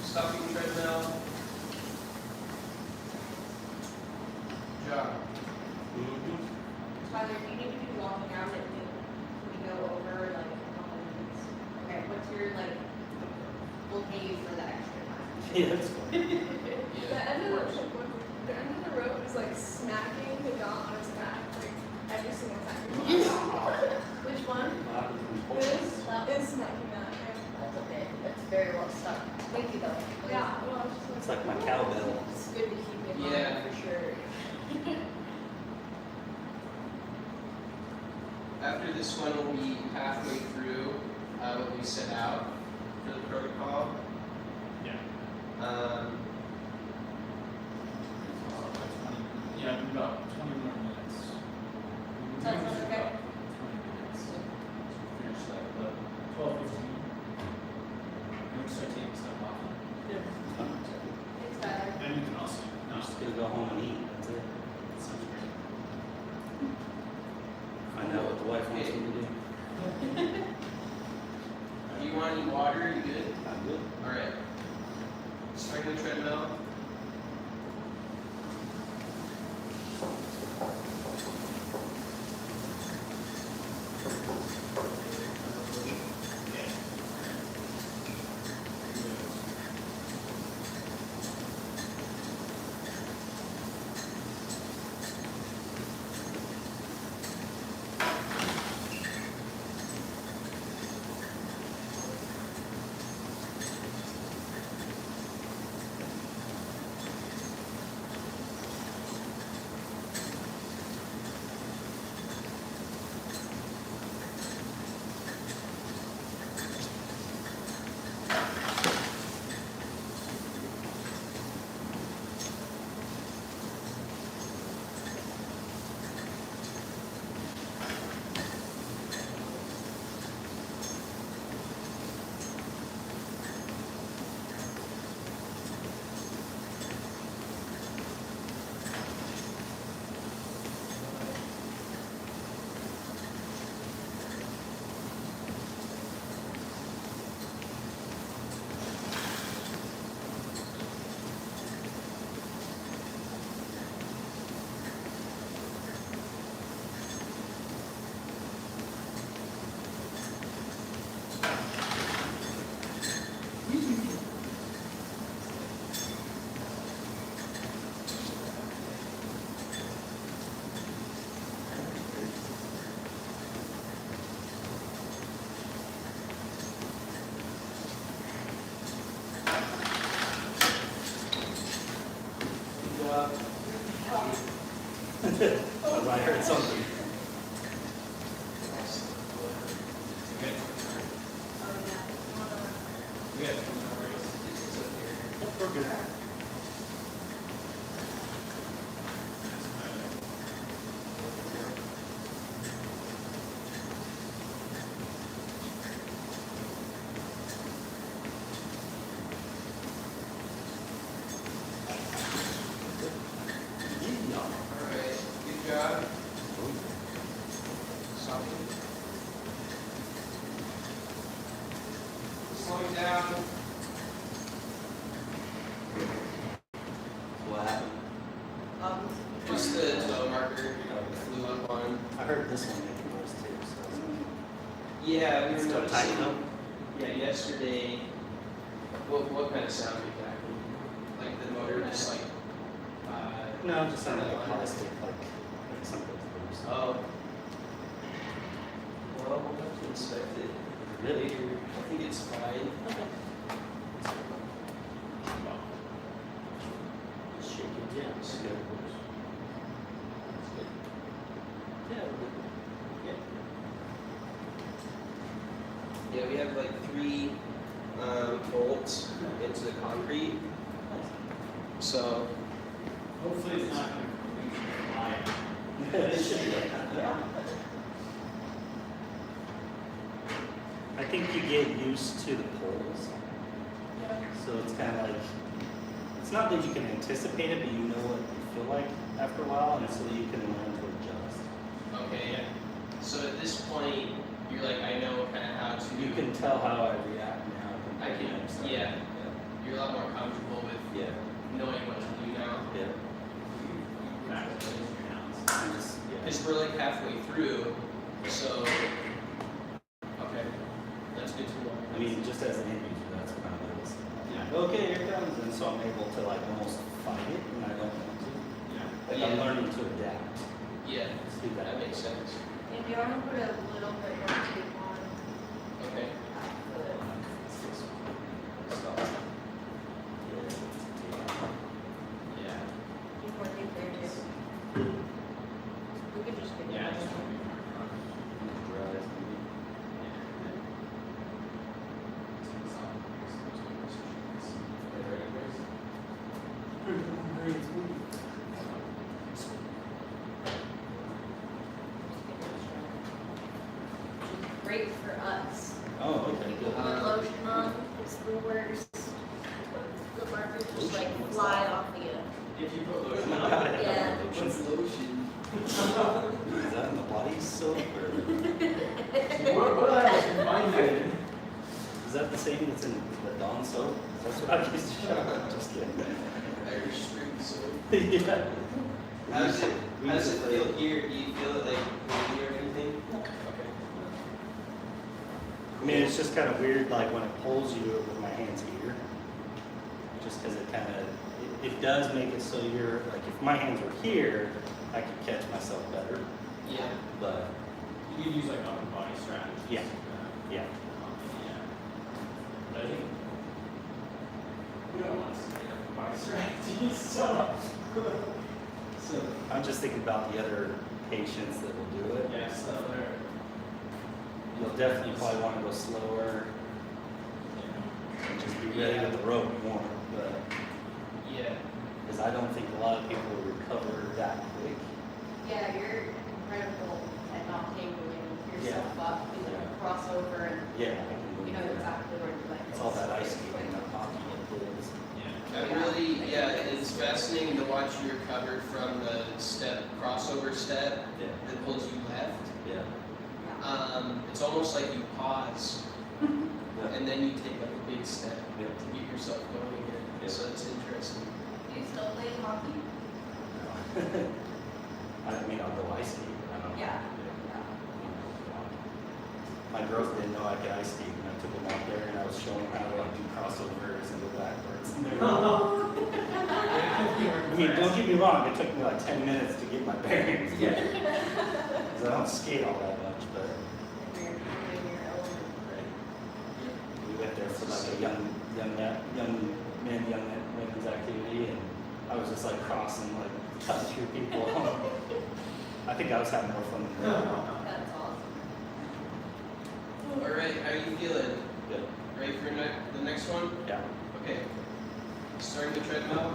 Stopping treadmill. Jog. Tyler, do you need to be walking out and we go over like okay, what's your like we'll pay you for the extra time. Yeah, that's cool. The end of the rope is like smacking the gaunt on his back like every single time. Which one? This is smacking that. That's okay. That's very well stuck. Thank you though. Yeah, well, I was just It's like my cowbell. It's good to keep in mind Yeah. for sure. After this one, we'll be halfway through what we set out for the protocol. Yeah. Yeah. About 20 more minutes. We Sounds usually okay. about 20 minutes. So finish that, but 12, 15. We can start taking stuff off. It's better. And we can also, no, I'm just gonna go home and eat, that's it. that sounds great. Find out what the wife wants me to do. Do you want any water? You good? I'm good. All right. Starting the treadmill. I heard something. Good. Good. We're good. All right. Good job. Stopping. Slowing down. What happened? Just the toe marker flew up on. I heard this one making noise too, so. Yeah, we were Still tight noticing. though? Yeah, yesterday. What kind of sound exactly? Like the motor just like. No, it just sounded like plastic, like something loose. Oh. Well, we'll have to inspect it Really? later. I think it's fine. Just shake it, yeah. It's good. Yeah, we're good. Yeah. Yeah, we have like 3 bolts into the concrete. So Hopefully it's not going to fly. It should be. I think you get used to the poles. So it's kind of like, it's not that you can anticipate it, but you know what you feel like after a while, and so you can learn to adjust. okay, yeah. So at this point, you're like, I know kind of how to. You can tell how I react now. I can. compared to next time. Yeah. You're a lot more comfortable with Yeah. knowing what to do now. Yeah. Back to those rounds. I'm just, yeah. Because we're like halfway through, so. Okay, that's good to know. I mean, just as an end user, that's what I noticed. Yeah. Okay, here it comes, and so I'm able to like almost fight it, and I don't want to. Yeah. Like I'm learning to adapt. Yeah, Let's do that makes sense. And you want to put a little bit more tape on Okay. for the just like fly off the end. If you put Oh lotion my on God, it. I Yeah. have What's lotion. lotion? Is that in the body soap or What else can find it? is that the same that's in the Dawn soap? That's what I used to shop. Just kidding. Irish Spring soap. Yeah. How does it feel here? Do you feel it like moving or anything? Okay. I mean, it's just kind of weird, like when it pulls you with my hands here, just because it kind of, it does make it so you're, like if my hands were here, I could catch myself better, Yeah. but You could use like upper body strategies. Yeah. yeah. Yeah. But I think we don't want to say upper body strategies, so. So, I'm just thinking about the other patients that will do it. yeah, so there. You'll definitely probably want to go slower and just be ready with the rope more, but, Yeah. because I don't think a lot of people will recover that quick. Yeah, you're incredible at not tangling yourself Yeah. up. You like crossover and Yeah. I can you move know there. exactly where to like. It's all that ice skating, that hockey it is. It's fascinating to watch you recover from the crossover step Yeah. that pulls you left. Yeah. It's almost like you pause Yeah. and then you take like a big step Yeah. to get yourself going again. Yeah. So it's interesting. Do you still play hockey? I mean, I'll go ice skate. I don't know. Yeah. My girls didn't know I could ice skate, and I took them out there, and I was showing them how to like do crossovers and go backwards. And they were- I mean, don't get me wrong, it took me like 10 minutes to get my bearings. Yeah. Because I don't skate all that much, but You're in your element. we went there for like a young women's activity, and I was just like crossing, like cutting through people. I think I was having more fun than them. That's awesome. All right, how are you feeling? Good. Ready for the next one? Yeah. Okay. Starting the treadmill.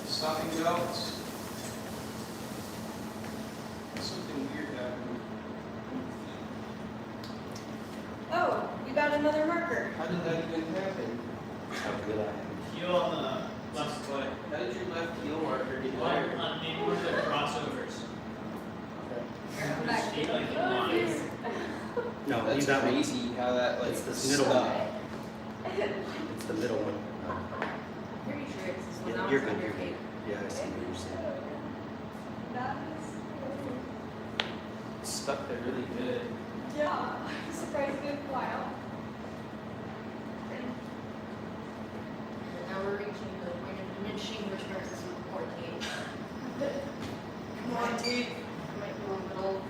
Stopping belts. Something weird happened. Oh, we got another marker. How did that even happen? How good I am. Heel on the left foot. How did your left heel marker get Like, there? on maybe one of the crossovers. Come back. Stay like in line. No, That's leave that one. crazy how that like It's this middle stuck. one. It's the middle one. Pretty sure it's this one. Yeah, That you're was good, under you're good. eight. Yeah, I see what you're saying. That is. Stuck there really good. Yeah, I'm surprised it didn't fly out. And now we're reaching the point of diminishing returns with more teeth. More teeth. Might be a little,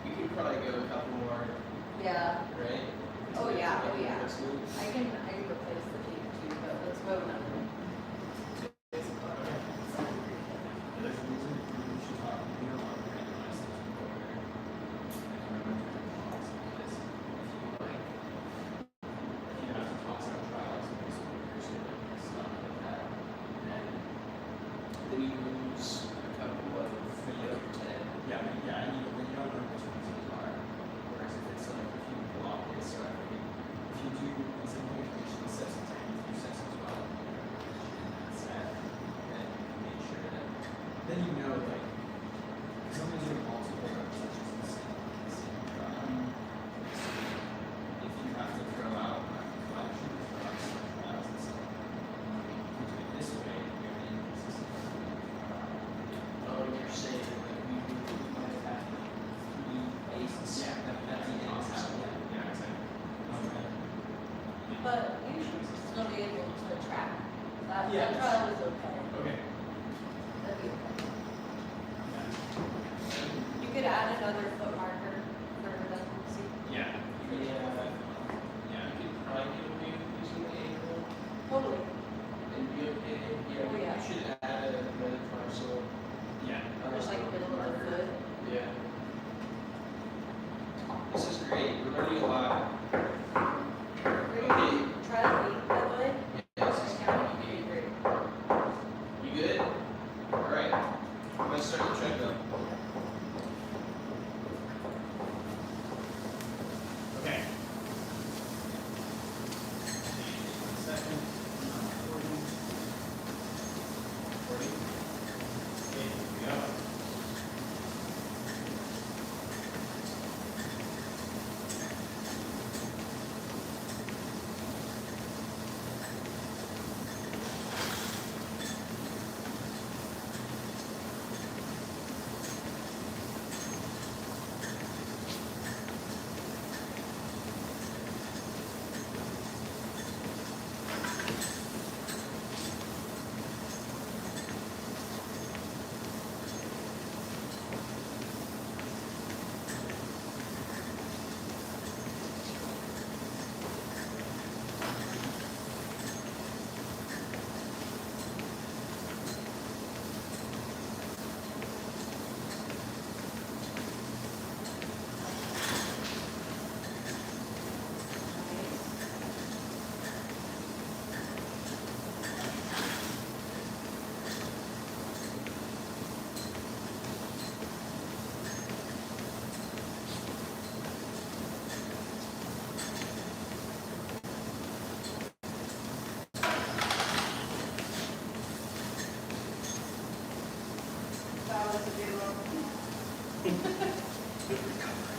We could probably go a couple more, yeah. right? Oh, yeah, oh, yeah. Let's move. I can replace the teeth too, but let's go now. There's a reason we should talk, we don't want to randomize those people over there. I can remember the policy because if you like, if you have to talk about trials and those workers and stuff like that, then Then you lose a couple of the other 10. yeah, but yeah, you don't know which ones those are. Whereas if it's like if you block it, so if you do some information sets of time, if you set as well, set, then make sure that then you know like sometimes you have multiple representations in the same trial. If you have to throw out a collection for us trials and stuff, you do it this way, you're inconsistent. Oh, you're saying like we might have 3 aces. Yeah, that's the example. Yeah, exactly. Okay. But you should still be able to track. That Yeah. trial was okay. Okay. That'd be okay. Yeah. You could add another foot marker for them to see. Yeah. Yeah. Yeah. You could probably get away with using the angle Totally. and be okay. Yeah, Oh, yeah. you should add another parcel. Yeah. Just like middle of the foot. Yeah. This is great. We're learning a lot. Okay. Try to lead that way. Yeah, this is pretty great. You good? All right. I'm gonna start the treadmill. Okay. Second. Recording. Recording. Okay, here we go. That was a good one. Good recovery.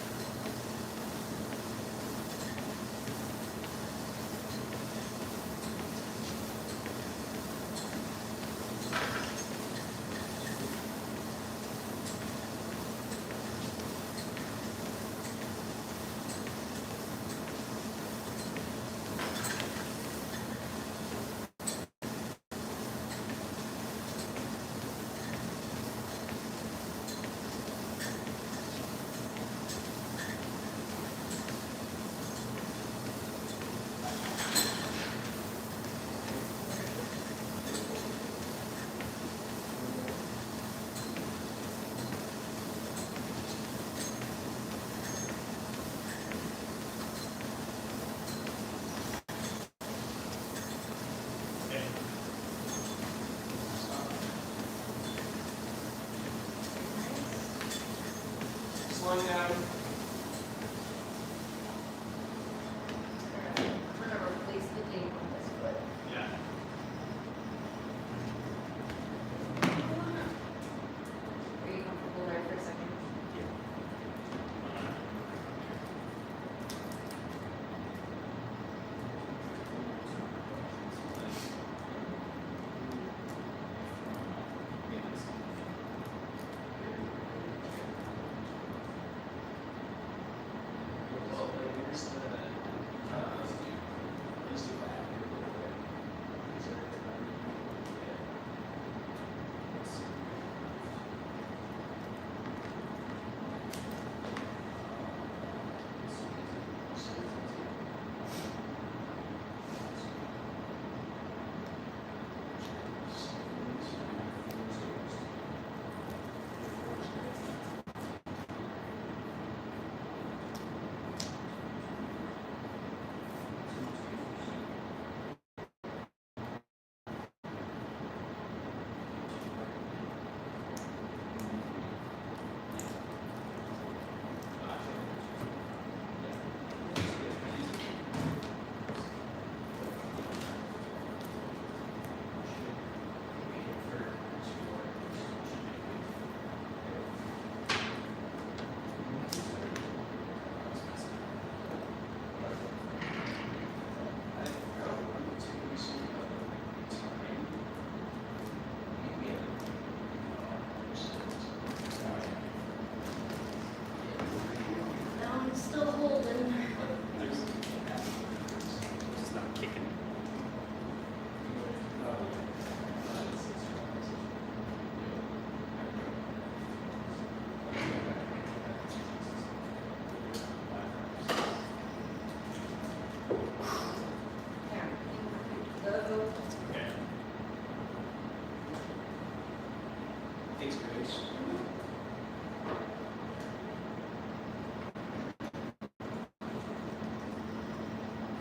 Slowing down. We're gonna replace the tape on this foot. Yeah. Are you comfortable there for a second?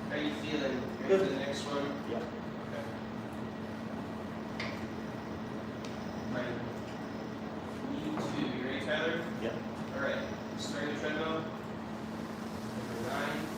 How are you feeling? Ready for the next one? Yeah. Okay. Right. You ready, Tyler? Yep. All right. Starting the treadmill. Number 9.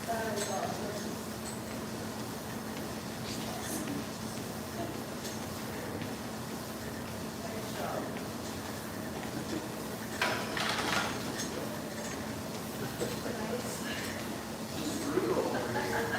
That is awesome. Nice job. Nice. Just brutal over here.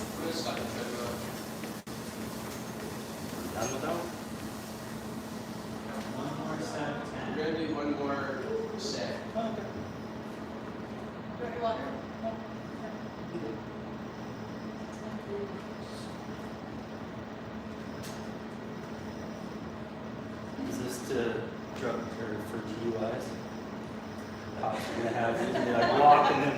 I'm gonna stop the treadmill. Done with that one? One more set of 10. We're gonna do one more set. Drink water. Is this to drug or for DUIs? Cops are gonna have you like walk and then.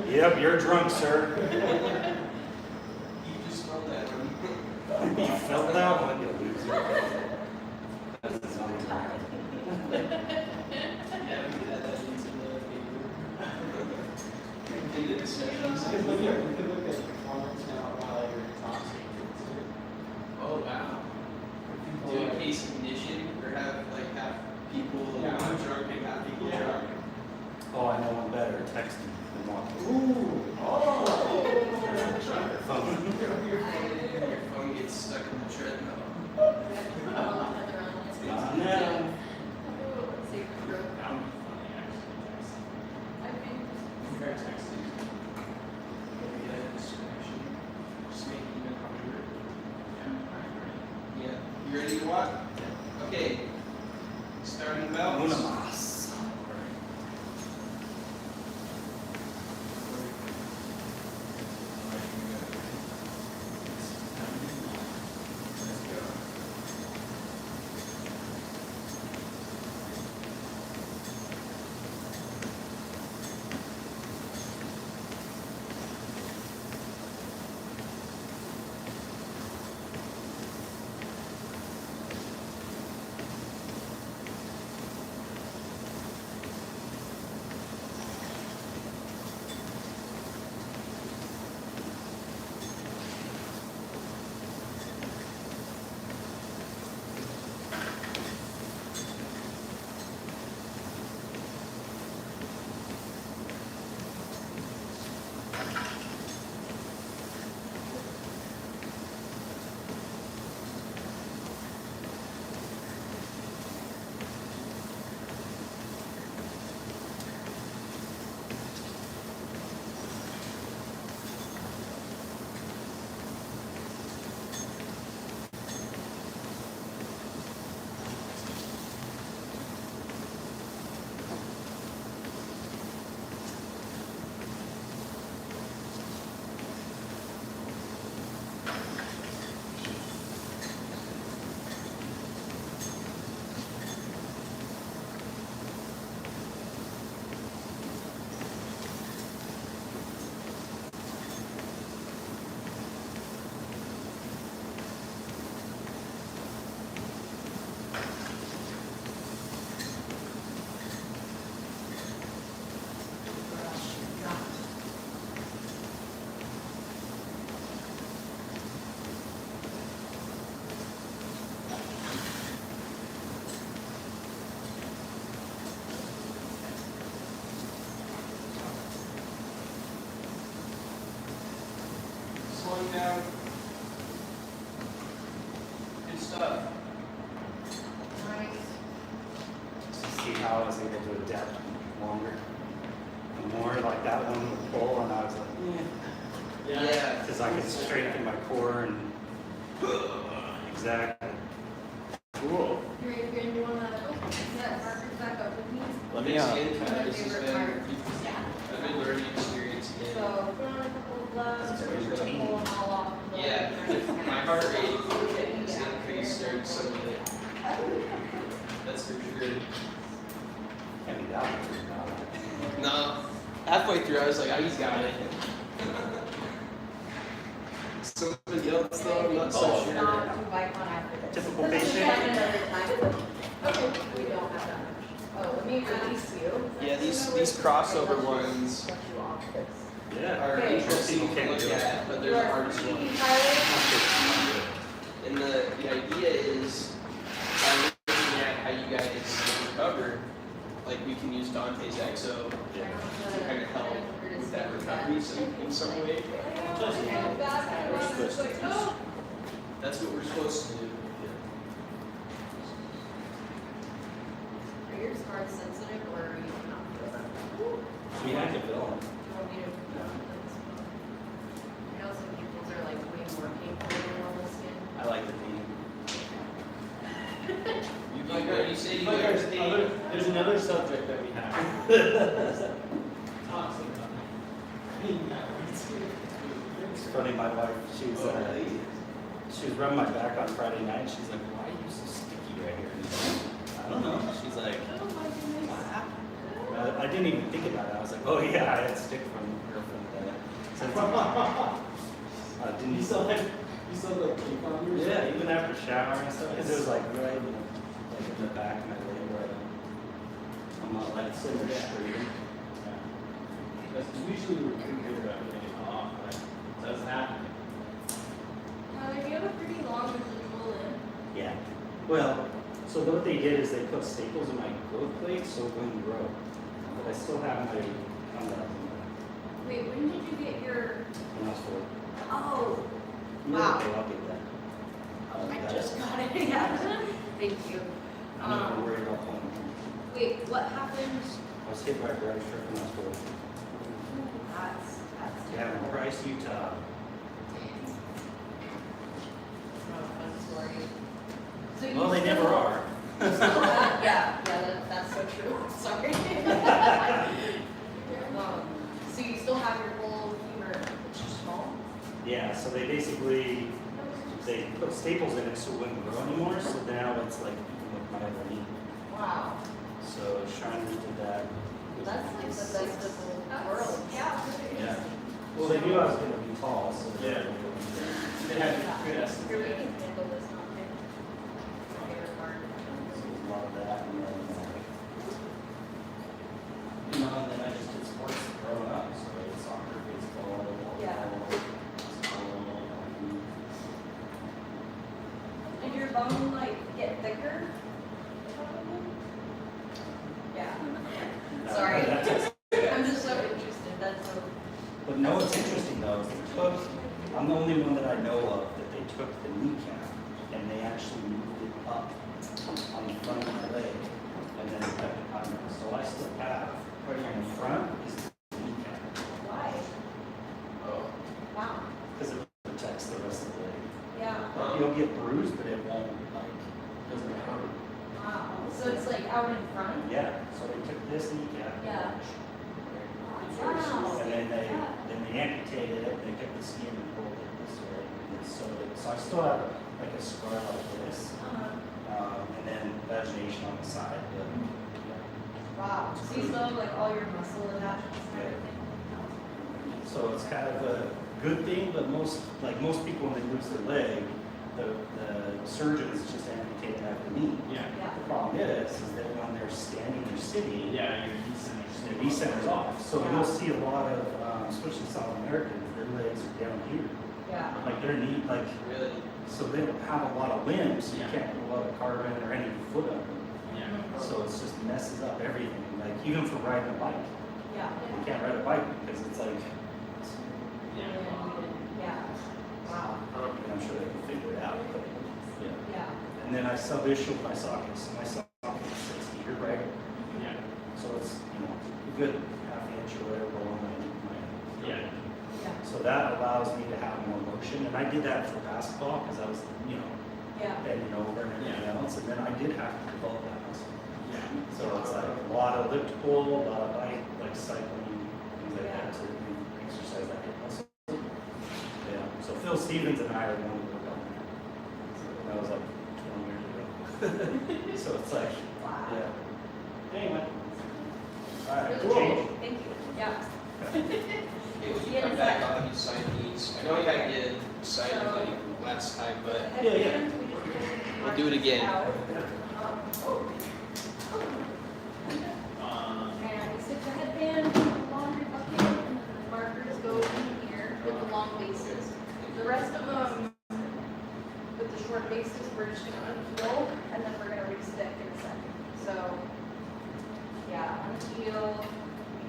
Yep, you're drunk, sir. You just smelled that one. You felt that one, you loser. That's his own time. Yeah, we could add that into the paper. In the discussions. We could look at performance now while you're intoxicated. Oh, wow. Do a case ignition or have like half people Yeah. drunk and half people Yeah. drunk. Oh, I know one better, texting than walking. Ooh. Oh. Phone. Your phone gets stuck in the treadmill. Not now. Safe group. That would be funny, actually. I think. Compare texting. Maybe a distraction. Just make it even harder. Yeah, I agree. Yeah. You ready to walk? Okay. Starting belt. Una más. Let's go. strengthen my core and exactly. Cool. You're gonna do wanna set markers back up with me? Let me Thanks know. again, My this has favorite been part. a good learning experience again. So put on a couple of gloves, That's or very just pull routine. them all off. Yeah, my heart rate is increased during some of it. That's for sure. Can't be that much. No, halfway through I was like, oh, he's got it. Somebody else though, I'm not so Oh, sure. Not too bike on after this. Typical Let's just patient. try another time. Okay, we don't have that much. Oh, let me release you. Yeah, these crossover ones Let you off this. Yeah. are Okay. interesting to look at, but they're the hardest You ones. are Tyler. And the idea is, by looking at how you guys recover, like we can use Dante's Exo to kind of help with that recovery in some way. That's what we're supposed to do. Are your scars sensitive or are you not feel them? We had to fill them. You want me to? I know some people's are like way more painful than normal skin. I like the theme. You say you But like there's, the there's another subject that we have. Talks about. It's funny, my wife, she was rubbing my back on Friday night. She's like, why are you so sticky right here? I don't know. She's like, what happened? I didn't even think about it. I was like, oh yeah, I had stick from her from the since didn't You still like keep on yours? yeah, even after showering and stuff, because it was like right in the, like in the back of my leg right I'm not like so much straight. That's usually we're pretty good about getting it off, but it does happen. Tyler, you have a pretty long residual limb. Yeah. Well, so what they did is they put staples in my growth plate so it wouldn't grow. But I still have my Wait, when did you get your? when I was 4. Oh, Yeah, Wow. okay, I'll get that. I just got it. Yeah. Thank you. I'm not gonna worry about pulling. Wait, what happened? I was hit by a garbage truck when I was 4. That's Yeah, in Price, Utah. fun story. So you Well, they still- never are. That's so true. Sorry. So you still have your whole femur, which is small? Yeah, so they basically, they put staples in it so it wouldn't grow anymore, so now it's like even with my other knee. Wow. So Shriners did that. That's like the best of both worlds. Yeah. Well, they knew I was gonna be tall, so. Yeah. They had good Here, estimate. we can handle this, not me. Favorite part. So a lot of that, and then, and then I just did sports growing up, so I did soccer, baseball, Yeah. volleyball, Did your bone like get thicker? Yeah. Sorry. I'm just so interested. That's so. But no, what's interesting though is they took, I'm the only one that I know of that they took the kneecap and they actually moved it up on the front of my leg and then it kept it under. So I still have, right here in the front is the kneecap Why? Wow. because it protects the rest of the leg. Yeah. Like, you'll get bruised, but it won't like, doesn't hurt. Wow. So it's like out in front? Yeah, so they took this kneecap. Yeah. And then they amputated it, they kept the skin and pulled it this way. And so I still have like a scar like this, and then vagination on the side, but yeah. Wow. So you still have like all your muscle attachments and Yeah. everything? So it's kind of a good thing, but most people when they lose their leg, the surgeons just amputate it at the knee. Yeah. Yeah. The problem is that when they're standing or sitting, Yeah, your knee center. their knee center's off. So you'll see a lot of, especially South Americans, their legs are down here. Yeah. Like their knee, like, Really? so they don't have a lot of limbs, so you Yeah. can't put a lot of carbon or any foot on them. Yeah. So it's just messes up everything. Like even for riding a bike, Yeah. you can't ride a bike because it's like, Yeah. Yeah. Wow. I'm sure they can figure it out. But, yeah. Yeah. And then I sub-issued my sockets. So my socket is 6 feet, right? Yeah. So it's, a good half inch or whatever below my. Yeah. Yeah. So that allows me to have more motion, and I did that for basketball because I was, you know, Yeah. bending over and everything else, and then I did have to develop that muscle. Yeah. So it's like a lot of lift pull, a lot of bike, like cycling, things like that to exercise that hip muscle. Yeah. So Phil Stevens and I are the one who worked on that. So that was like 20 years ago. So it's like, Wow. yeah. Anyway. All right. Really Cool. cool. Thank you. Yeah. Okay, when you come back, I'll have you sign these. I know I got you signed like last time, but Yeah. we'll do it again. And we stick the headband in the laundry bucket, and then the markers go in here with the long bases. The rest of them, with the short bases, we're just gonna unpeel, and then we're gonna restick in a second. So, yeah, unpeel, you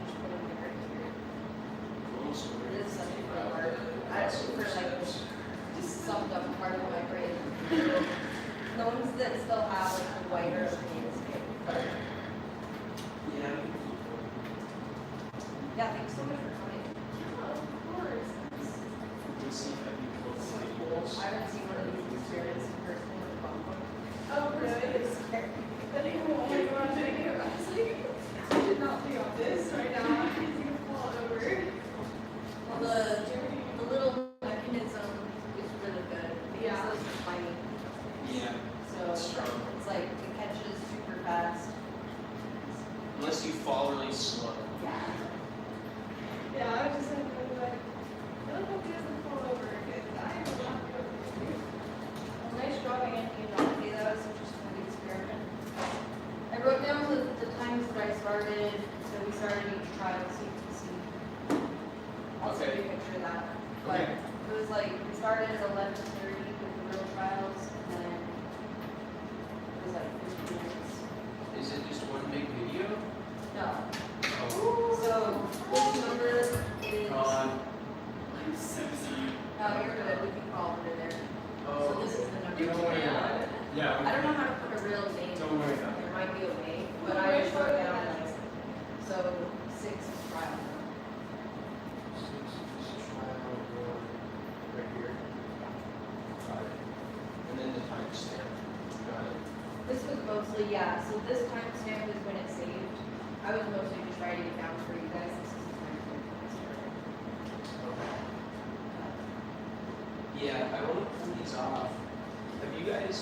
just put them right here. It is such a good word. I just for like, just summed up part of my brain. The ones that still have like the whiter skin. Yeah, thanks so much for coming. Of course. I haven't seen one of these experiences in person with a bump. Oh, really? It's scary. I think, oh my gosh, I think about it. I did not think of this right now. He's gonna fall over. Well, the little mechanism is really good. Because Yeah. those are tiny. Yeah, So it's strong. it's like it catches super fast. Unless you fall really slow. Yeah. Yeah, I was just like, I don't hope he doesn't fall over because I am not good. Well, nice drawing in geography. That was such a fun experiment. I wrote down the times that I started. So we started each trial, so you can see. I'll send you a picture of that. But Okay. it was like we started at 11:30 with the real trials, and then it was like 15 minutes. Is it just one big video? No. Oh. So this number is. I'm so sorry. No, you're good. We can call it in there. So this is the number. Don't worry about it. Yeah. I don't know how to put a real name. Don't worry about it. It might be okay, but I just wrote down like, so 6 trial. Right here. Got it. And then the timestamp. Got it. This was mostly, yeah, so this timestamp is when it's saved. I was mostly just writing it down for you guys. This is the timestamp when it started. Yeah, I want to pull these off. Have you guys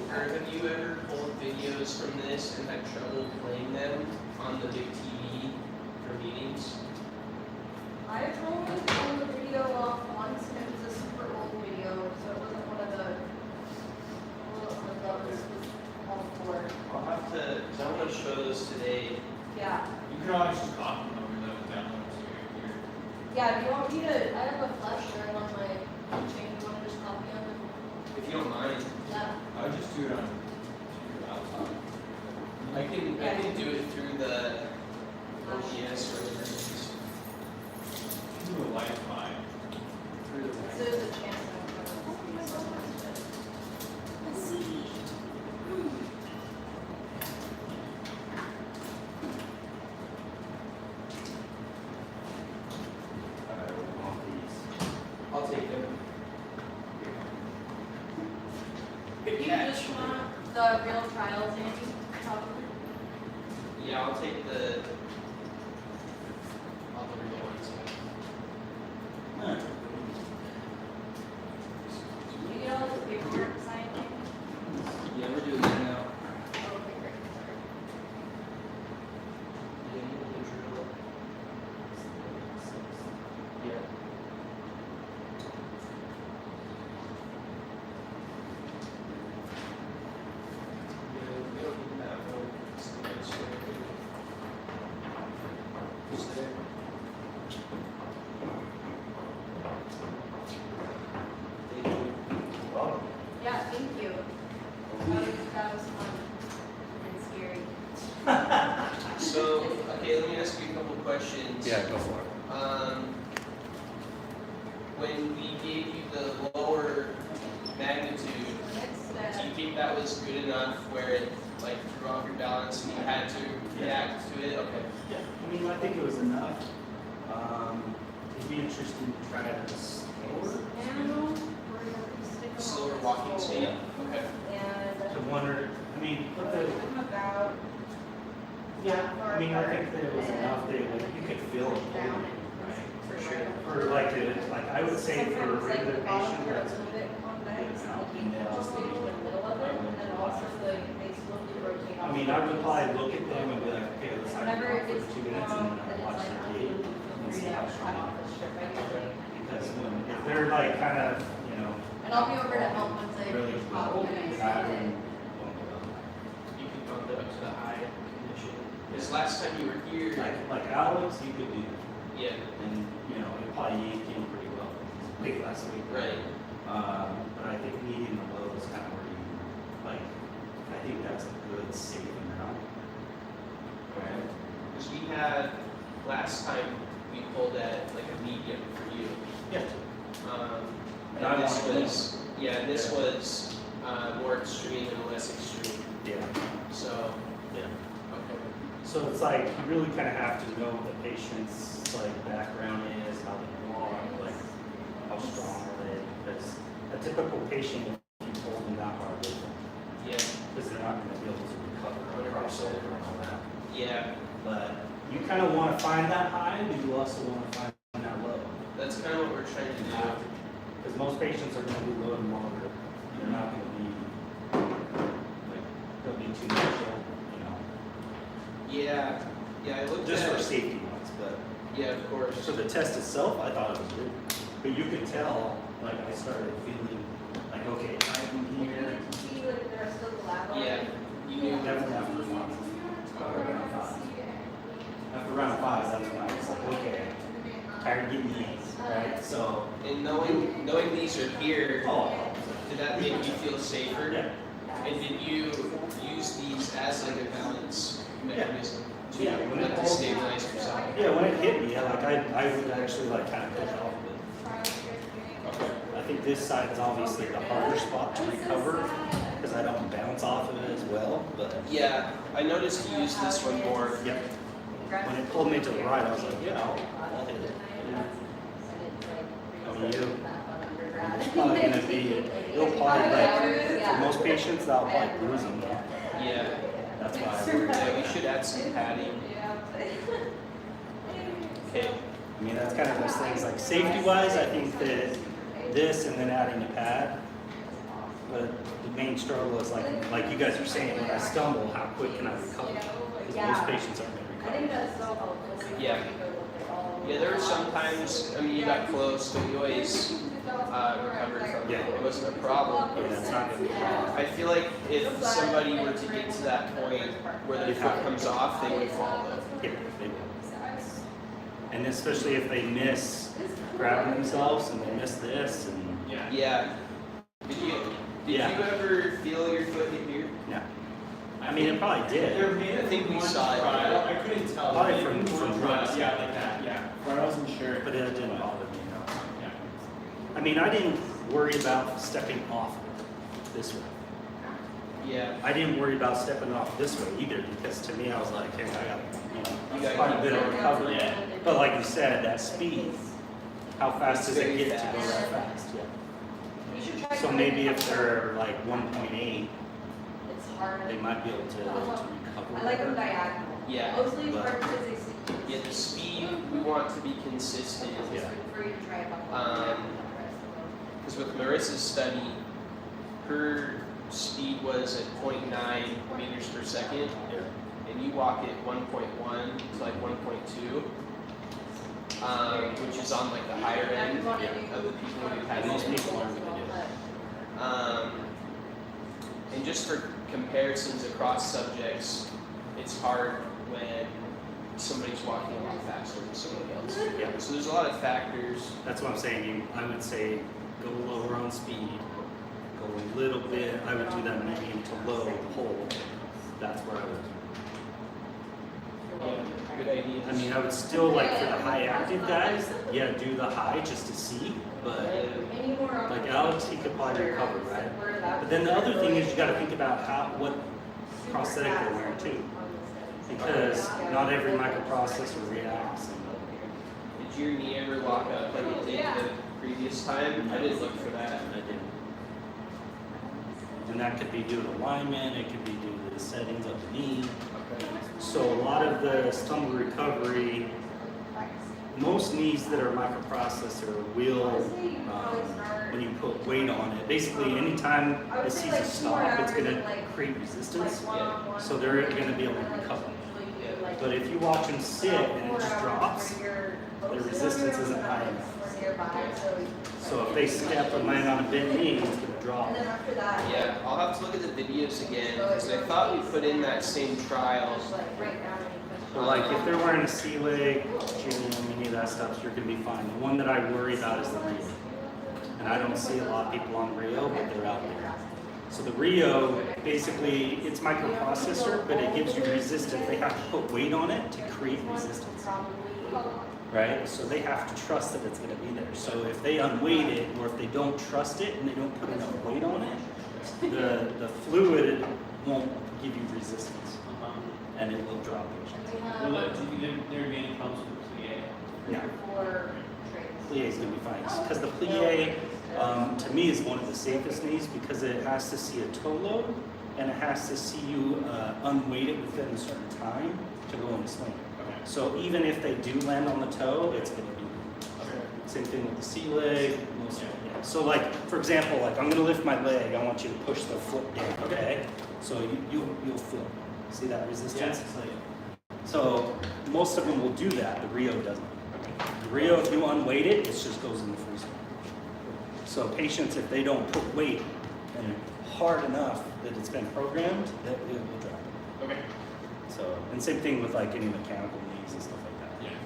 or have you ever pulled videos from this and had trouble playing them on the big TV for meetings? I only pulled the video off once, and it was a super old video, so it wasn't one of the others, it was all 4. I'll have to, because I want to show those today. Yeah. You can always just copy them over the download to your. Yeah, do you want me to, I have a flash drive on my chain, do you want to just copy on it? If you don't mind. Yeah. I would just do it on your laptop. I can do it through the OBS or whatever it is. Do a Wi-Fi. Through the So there's a chance that I'm going to Let's see. We want these. I'll take them. You just want the real trials, Andy, probably? Yeah, I'll take the real ones. Huh. Did you get all this paperwork signed? Yeah, we're doing that now. Oh, okay, great, sorry. Yeah. Well, Yeah, thank you. That was fun and scary. So, okay, let me ask you a couple questions. Yeah, go for it. When we gave you the lower magnitude, Next do you step. think that was good enough where it like threw off your balance and you had to react to it? Okay. yeah, I mean, I think it was enough. it'd be interesting to try it slower. Slower walking speed? Okay. To wonder, I mean, what the, I'm about yeah, I mean, I think that it was enough that like, you could feel it down moving, right? for sure. Or like, like I would say for a regular patient that's Looking just maybe in the middle of it, and then also they slowly rotate off. I mean, I would probably look at them and be like, okay, let's have Whenever it it for gets 2 too minutes long, and then then I watch it's their like, gait feel and free see to how cut strong. off the strip regularly. Because when, if they're like kind of, you know, And I'll be over to help once I really pop cold, in. that one won't go. You can bump it up to the high condition. Because last time you were here, Like Alex, you could do, yeah, and you know, it probably yanked in pretty well. Big last week. right. But I think medium and low is kind of where you, like, I think that's a good safe amount. Right? Because we had, last time, we pulled at like a medium for you. Yeah. And I And this wanted was, yeah, and this was more extreme and less extreme. Yeah. So, Yeah. okay. So it's like, you really kind of have to know what the patient's like background is, how they walk, like, how strong are they? Because a typical patient, if you hold them that hard, they won't. Yeah, Because they're not going to be able to recover or crossover and all that. yeah, But you kind of want to find that high, but you also want to find that low. that's kind of what we're trying to do. Because most patients are going to be low and longer. They're not going to be, like, they'll be too much, you know, Yeah, yeah, I looked just for at, safety ones. But yeah, of course. for the test itself, I thought it was good. But you could tell, like, I started feeling like, okay, I'm here. See like the rest of the lab. Yeah, you knew. Definitely after 5. Around 5. After round 5, that's when I was like, okay, tired of getting A's, right? So, And knowing these are here, oh, did that make you feel safer? yeah. And did you use these as like a balance mechanism to, Yeah, when it like, to holds- stabilize yourself? Yeah, when it hit me, like I would actually like kind of push off a bit. Okay. I think this side is obviously the harder spot to recover because I don't bounce off of it as well. But Yeah, I noticed you used this one more. yep, when it pulled me to the right, I was like, yeah, I'll hit it. I mean, it's probably gonna be, it'll probably like for most patients that'll probably bruise them. Yeah, That's why I worry. yeah, we should add some padding. Okay, I mean, that's kind of those things, like safety-wise, I think that this and then adding a pad. But the main struggle is like you guys are saying, when I stumble, how quick can I recover? Because most patients aren't I gonna think recover. that's so helpful. Yeah. Yeah, there were some times, I mean, you got close, but you always recovered from it. Yeah. It wasn't a problem. Yeah, it's not gonna be a problem. I feel like if somebody were to get to that point where their foot comes off, they would follow. Yeah, they will. And especially if they miss grabbing themselves and they miss this and. Yeah. Did you Yeah. ever feel your foot hit here? No. I mean, it probably did. There may have I think been we one saw it. trial, I couldn't tell. Probably Maybe from one drugs. trial, yeah, like that, yeah, where I wasn't sure. But it didn't bother me, no. Yeah. I mean, I didn't worry about stepping off this way. Yeah. I didn't worry about stepping off this way either because to me, I was like, hey, I got, You you know, gotta quite a keep bit of going. recovery. Yeah. But like you said, that speed, how fast does it Very get to go fast. that fast? Yeah. You should try. So maybe if they're like 1.8, It's hard. they might be able to recover. I like them diagonal. Yeah. Mostly it's But- hard because they see. Yeah, the speed, we want to be consistent. Yeah. For you to try a couple. Because with Marissa's study, her speed was at 0.9 meters per second, Yeah. and you walk at 1.1 to like 1.2, which is on like the higher end of the people we've had. And most people aren't gonna do it. And just for comparisons across subjects, it's hard when somebody's walking a lot faster than somebody else. Yeah. So there's a lot of factors. That's what I'm saying. I would say go lower on speed, go a little bit. I would do that medium to low pull. That's where I would. Yeah, good idea. I mean, I would still like for the high active guys, yeah, do the high just to see. But like Alex, he could probably recover, right? But then the other thing is you got to think about what prosthetic they're wearing too, because not every microprocessor reacts. And Did Did your knee ever lock up like it did Yeah. the previous time? I didn't look for that. I didn't. And that could be due to alignment, it could be due to the settings of the knee. Okay. So a lot of the stumble recovery, most knees that are microprocessor will, when you put weight on it, basically anytime it sees a stop, it's gonna create resistance. So they're gonna be able to recover. But if you watch them sit and it just drops, their resistance isn't high enough. So if they step and land on a bent knee, it's gonna drop. And then after that. Yeah, I'll have to look at the videos again because I thought we put in that same trial. But like if they're wearing a sea leg, gym, any of that stuff, you're gonna be fine. The one that I worry about is the Rio. And I don't see a lot of people on Rio, but they're out there. So the Rio, basically, it's microprocessor, but it gives you resistance. They have to put weight on it to create resistance, right? So they have to trust that it's gonna be there. So if they unweight it, or if they don't trust it and they don't put enough weight on it, the fluid won't give you resistance, and it will drop it. Will it, do you think there are any problems with the plie? Yeah. For Plie is gonna be fine, because the plie, to me, is one of the safest knees because it has to see a toe load and it has to see you unweight it within a certain time to go and swing. Okay. So even if they do land on the toe, it's gonna be same thing with the sea leg. Yeah. So like, for example, like I'm gonna lift my leg, I want you to push the foot down, okay? So you'll feel, see that resistance? So most of them will do that, the Rio doesn't. The Rio, if you unweight it, it just goes in the freezer. So patients, if they don't put weight and hard enough that it's been programmed, that it will drop. Okay. So, and same thing with like any mechanical knees and stuff like that. Yeah.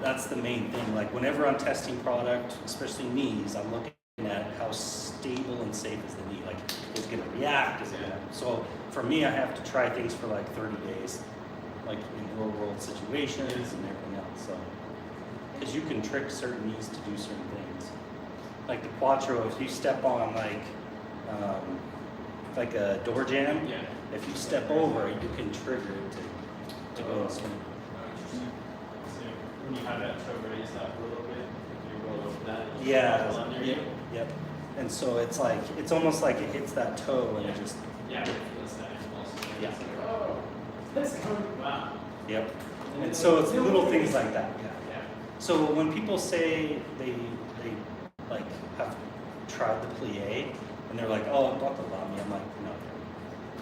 That's the main thing. Like whenever I'm testing product, especially knees, I'm looking at how stable and safe is the knee. Like, is it gonna react? Is it gonna? So for me, I have to try things for like 30 days, like in real world situations and everything else. So, because you can trick certain knees to do certain things. Like the Quattro, if you step on like a door jam, Yeah. if you step over it, you can trigger it to go and swing. So when you have that toe raised up a little bit, you roll over that. Yeah, roll under yep, you. yep. And so it's like, it's almost like it hits that toe and it just, Yeah, it feels that impulse. Yeah. It's like, oh, that's going, wow. yep. And so it's little things like that, yeah. Yeah. So when people say they like have tried the plie and they're like, oh, don't allow me, I'm like, no,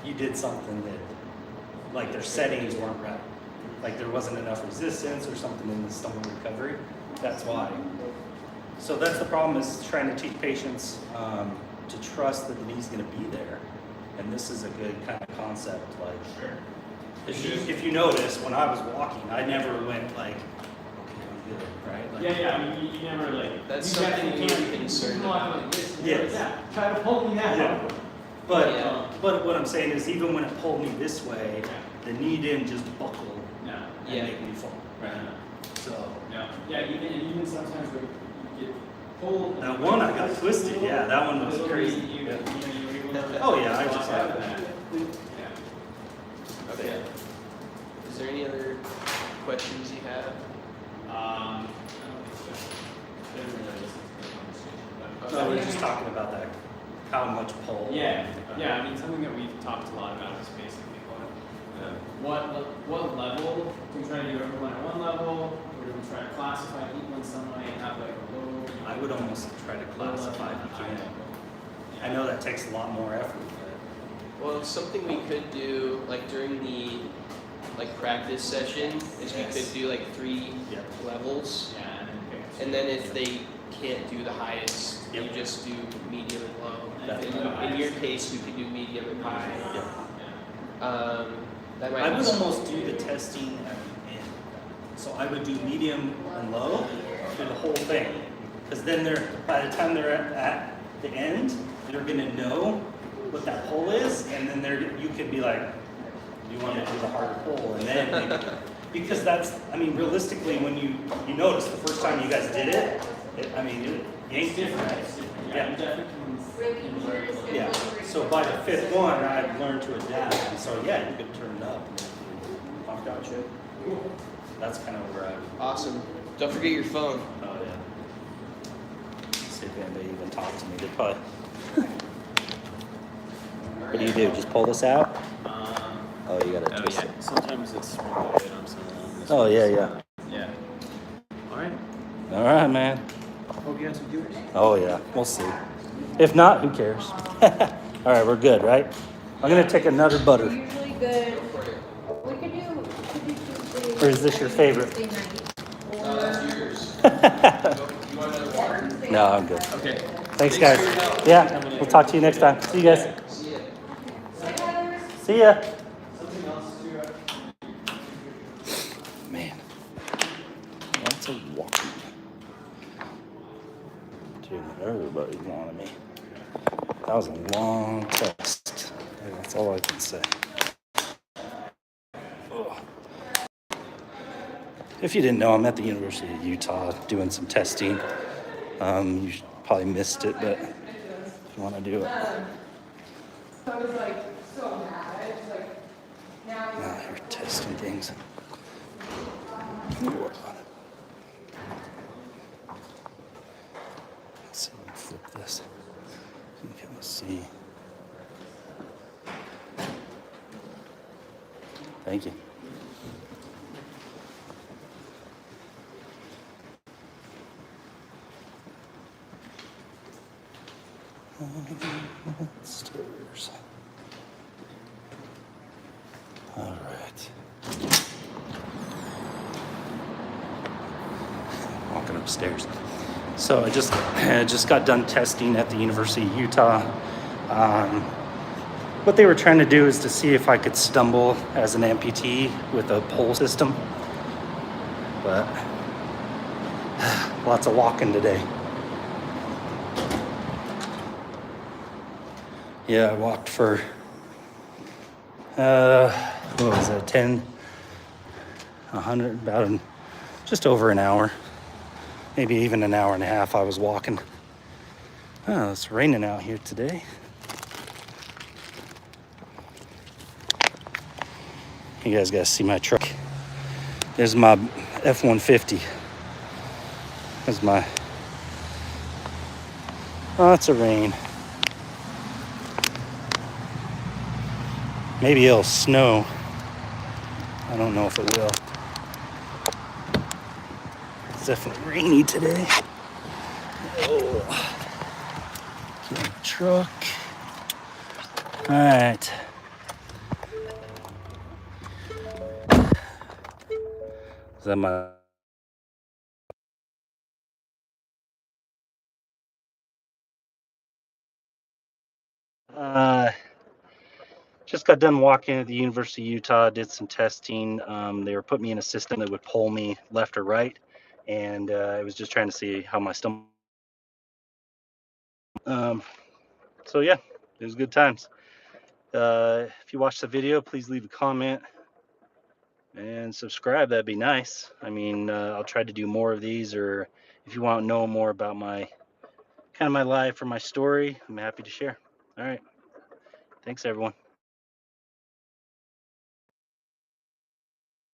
you did something that, like their settings weren't right. Like there wasn't enough resistance or something in the stumble recovery. That's why. So that's the problem, is trying to teach patients to trust that the knee's going to be there. And this is a good kind of concept. Like, Sure. if you notice, when I was walking, I never went like, okay, I'm good, right? Like, Yeah, yeah, I mean, you never like. That's you something definitely you need to can't be concerned walk about. like this and Yes. like that. Try to pull me now. Yeah. But Yeah. but what I'm saying is, even when it pulled me this way, Yeah. the knee didn't just buckle No. and Yeah. make me fall. Right. So No. Yeah, even sometimes where you get pulled. that one I got twisted. Yeah, that one was crazy. You Yeah. were able to. Oh yeah, I just walk like out of that. Yeah. Okay. Is there any other questions you have? I don't think so. Didn't really listen to the conversation, but. No, we're just talking about that, how much pull. Yeah, yeah, I mean, something that we've talked a lot about is basically what level, do we try to do everyone at one level, or do we try to classify people in some way, have like a low? I would almost try to classify if you can. I know that takes a lot more effort, but Well, something we could do, like during the practice session, is we Yes. could do like 3 yeah. levels, Yeah, and then pick. and then if they can't do the highest, you Yep. just do medium and low. Definitely. In your case, we could do medium and high. Yeah. That might I be would some- almost do the testing at the end. So I would do medium and low for the whole thing. Because then by the time they're at the end, they're gonna know what that pull is, and then you could be like, you want to do the harder pull, and then maybe, because that's, I mean, realistically, when you notice the first time you guys did it, it yanked different. It's different, yeah, Yeah. you definitely can learn a little bit. Yeah, so by the 5th one, I've learned to adapt, and so yeah, you could turn it up and knock out shit. that's kind of where I. Awesome. Don't forget your phone. Oh yeah. See if anybody even talked to me. They probably. What do you do? Just pull this out? Oh, you gotta twist it. Sometimes it's remote. Oh yeah, yeah. Yeah. All right. All right, man. Hope you have some viewers. Oh yeah, we'll see. If not, who cares? All right, we're good, right? I'm gonna take another butter. We're usually good. We could do Tuesday. Or is this your favorite? Tuesday night. No, that's yours. You want another water? No, I'm good. Okay. Thanks, guys. Yeah, we'll talk to you next time. See you guys. See ya. See ya. Man, lots of walking. Dude, everybody wanted me. That was a long test. That's all I can say. Ugh. If you didn't know, I'm at the University of Utah doing some testing. You probably missed it, but if you want to do it. I was like so mad. It's like now. Now you're testing things. Let's see, let me flip this. You can kind of see. Thank you. Stairs. All right. Walking upstairs. So I just got done testing at the University of Utah. What they were trying to do is to see if I could stumble as an amputee with a pole system. But lots of walking today. Yeah, I walked for, what was it, 100, just over an hour. Maybe even an hour and a half I was walking. Oh, it's raining out here today. You guys gotta see my truck. There's my F-150. There's my, oh, it's a rain. Maybe it'll snow. I don't know if it will. It's definitely rainy today. Oh. Get in the truck. All right. Is that my... Just got done walking at the University of Utah, did some testing. They were putting me in a system that would pull me left or right. And I was just trying to see how my stomach... So yeah, it was good times. If you watched the video, please leave a comment and subscribe. That'd be nice. I mean, I'll try to do more of these, or if you want to know more about my kind of my life or my story, I'm happy to share. All right. Thanks, everyone.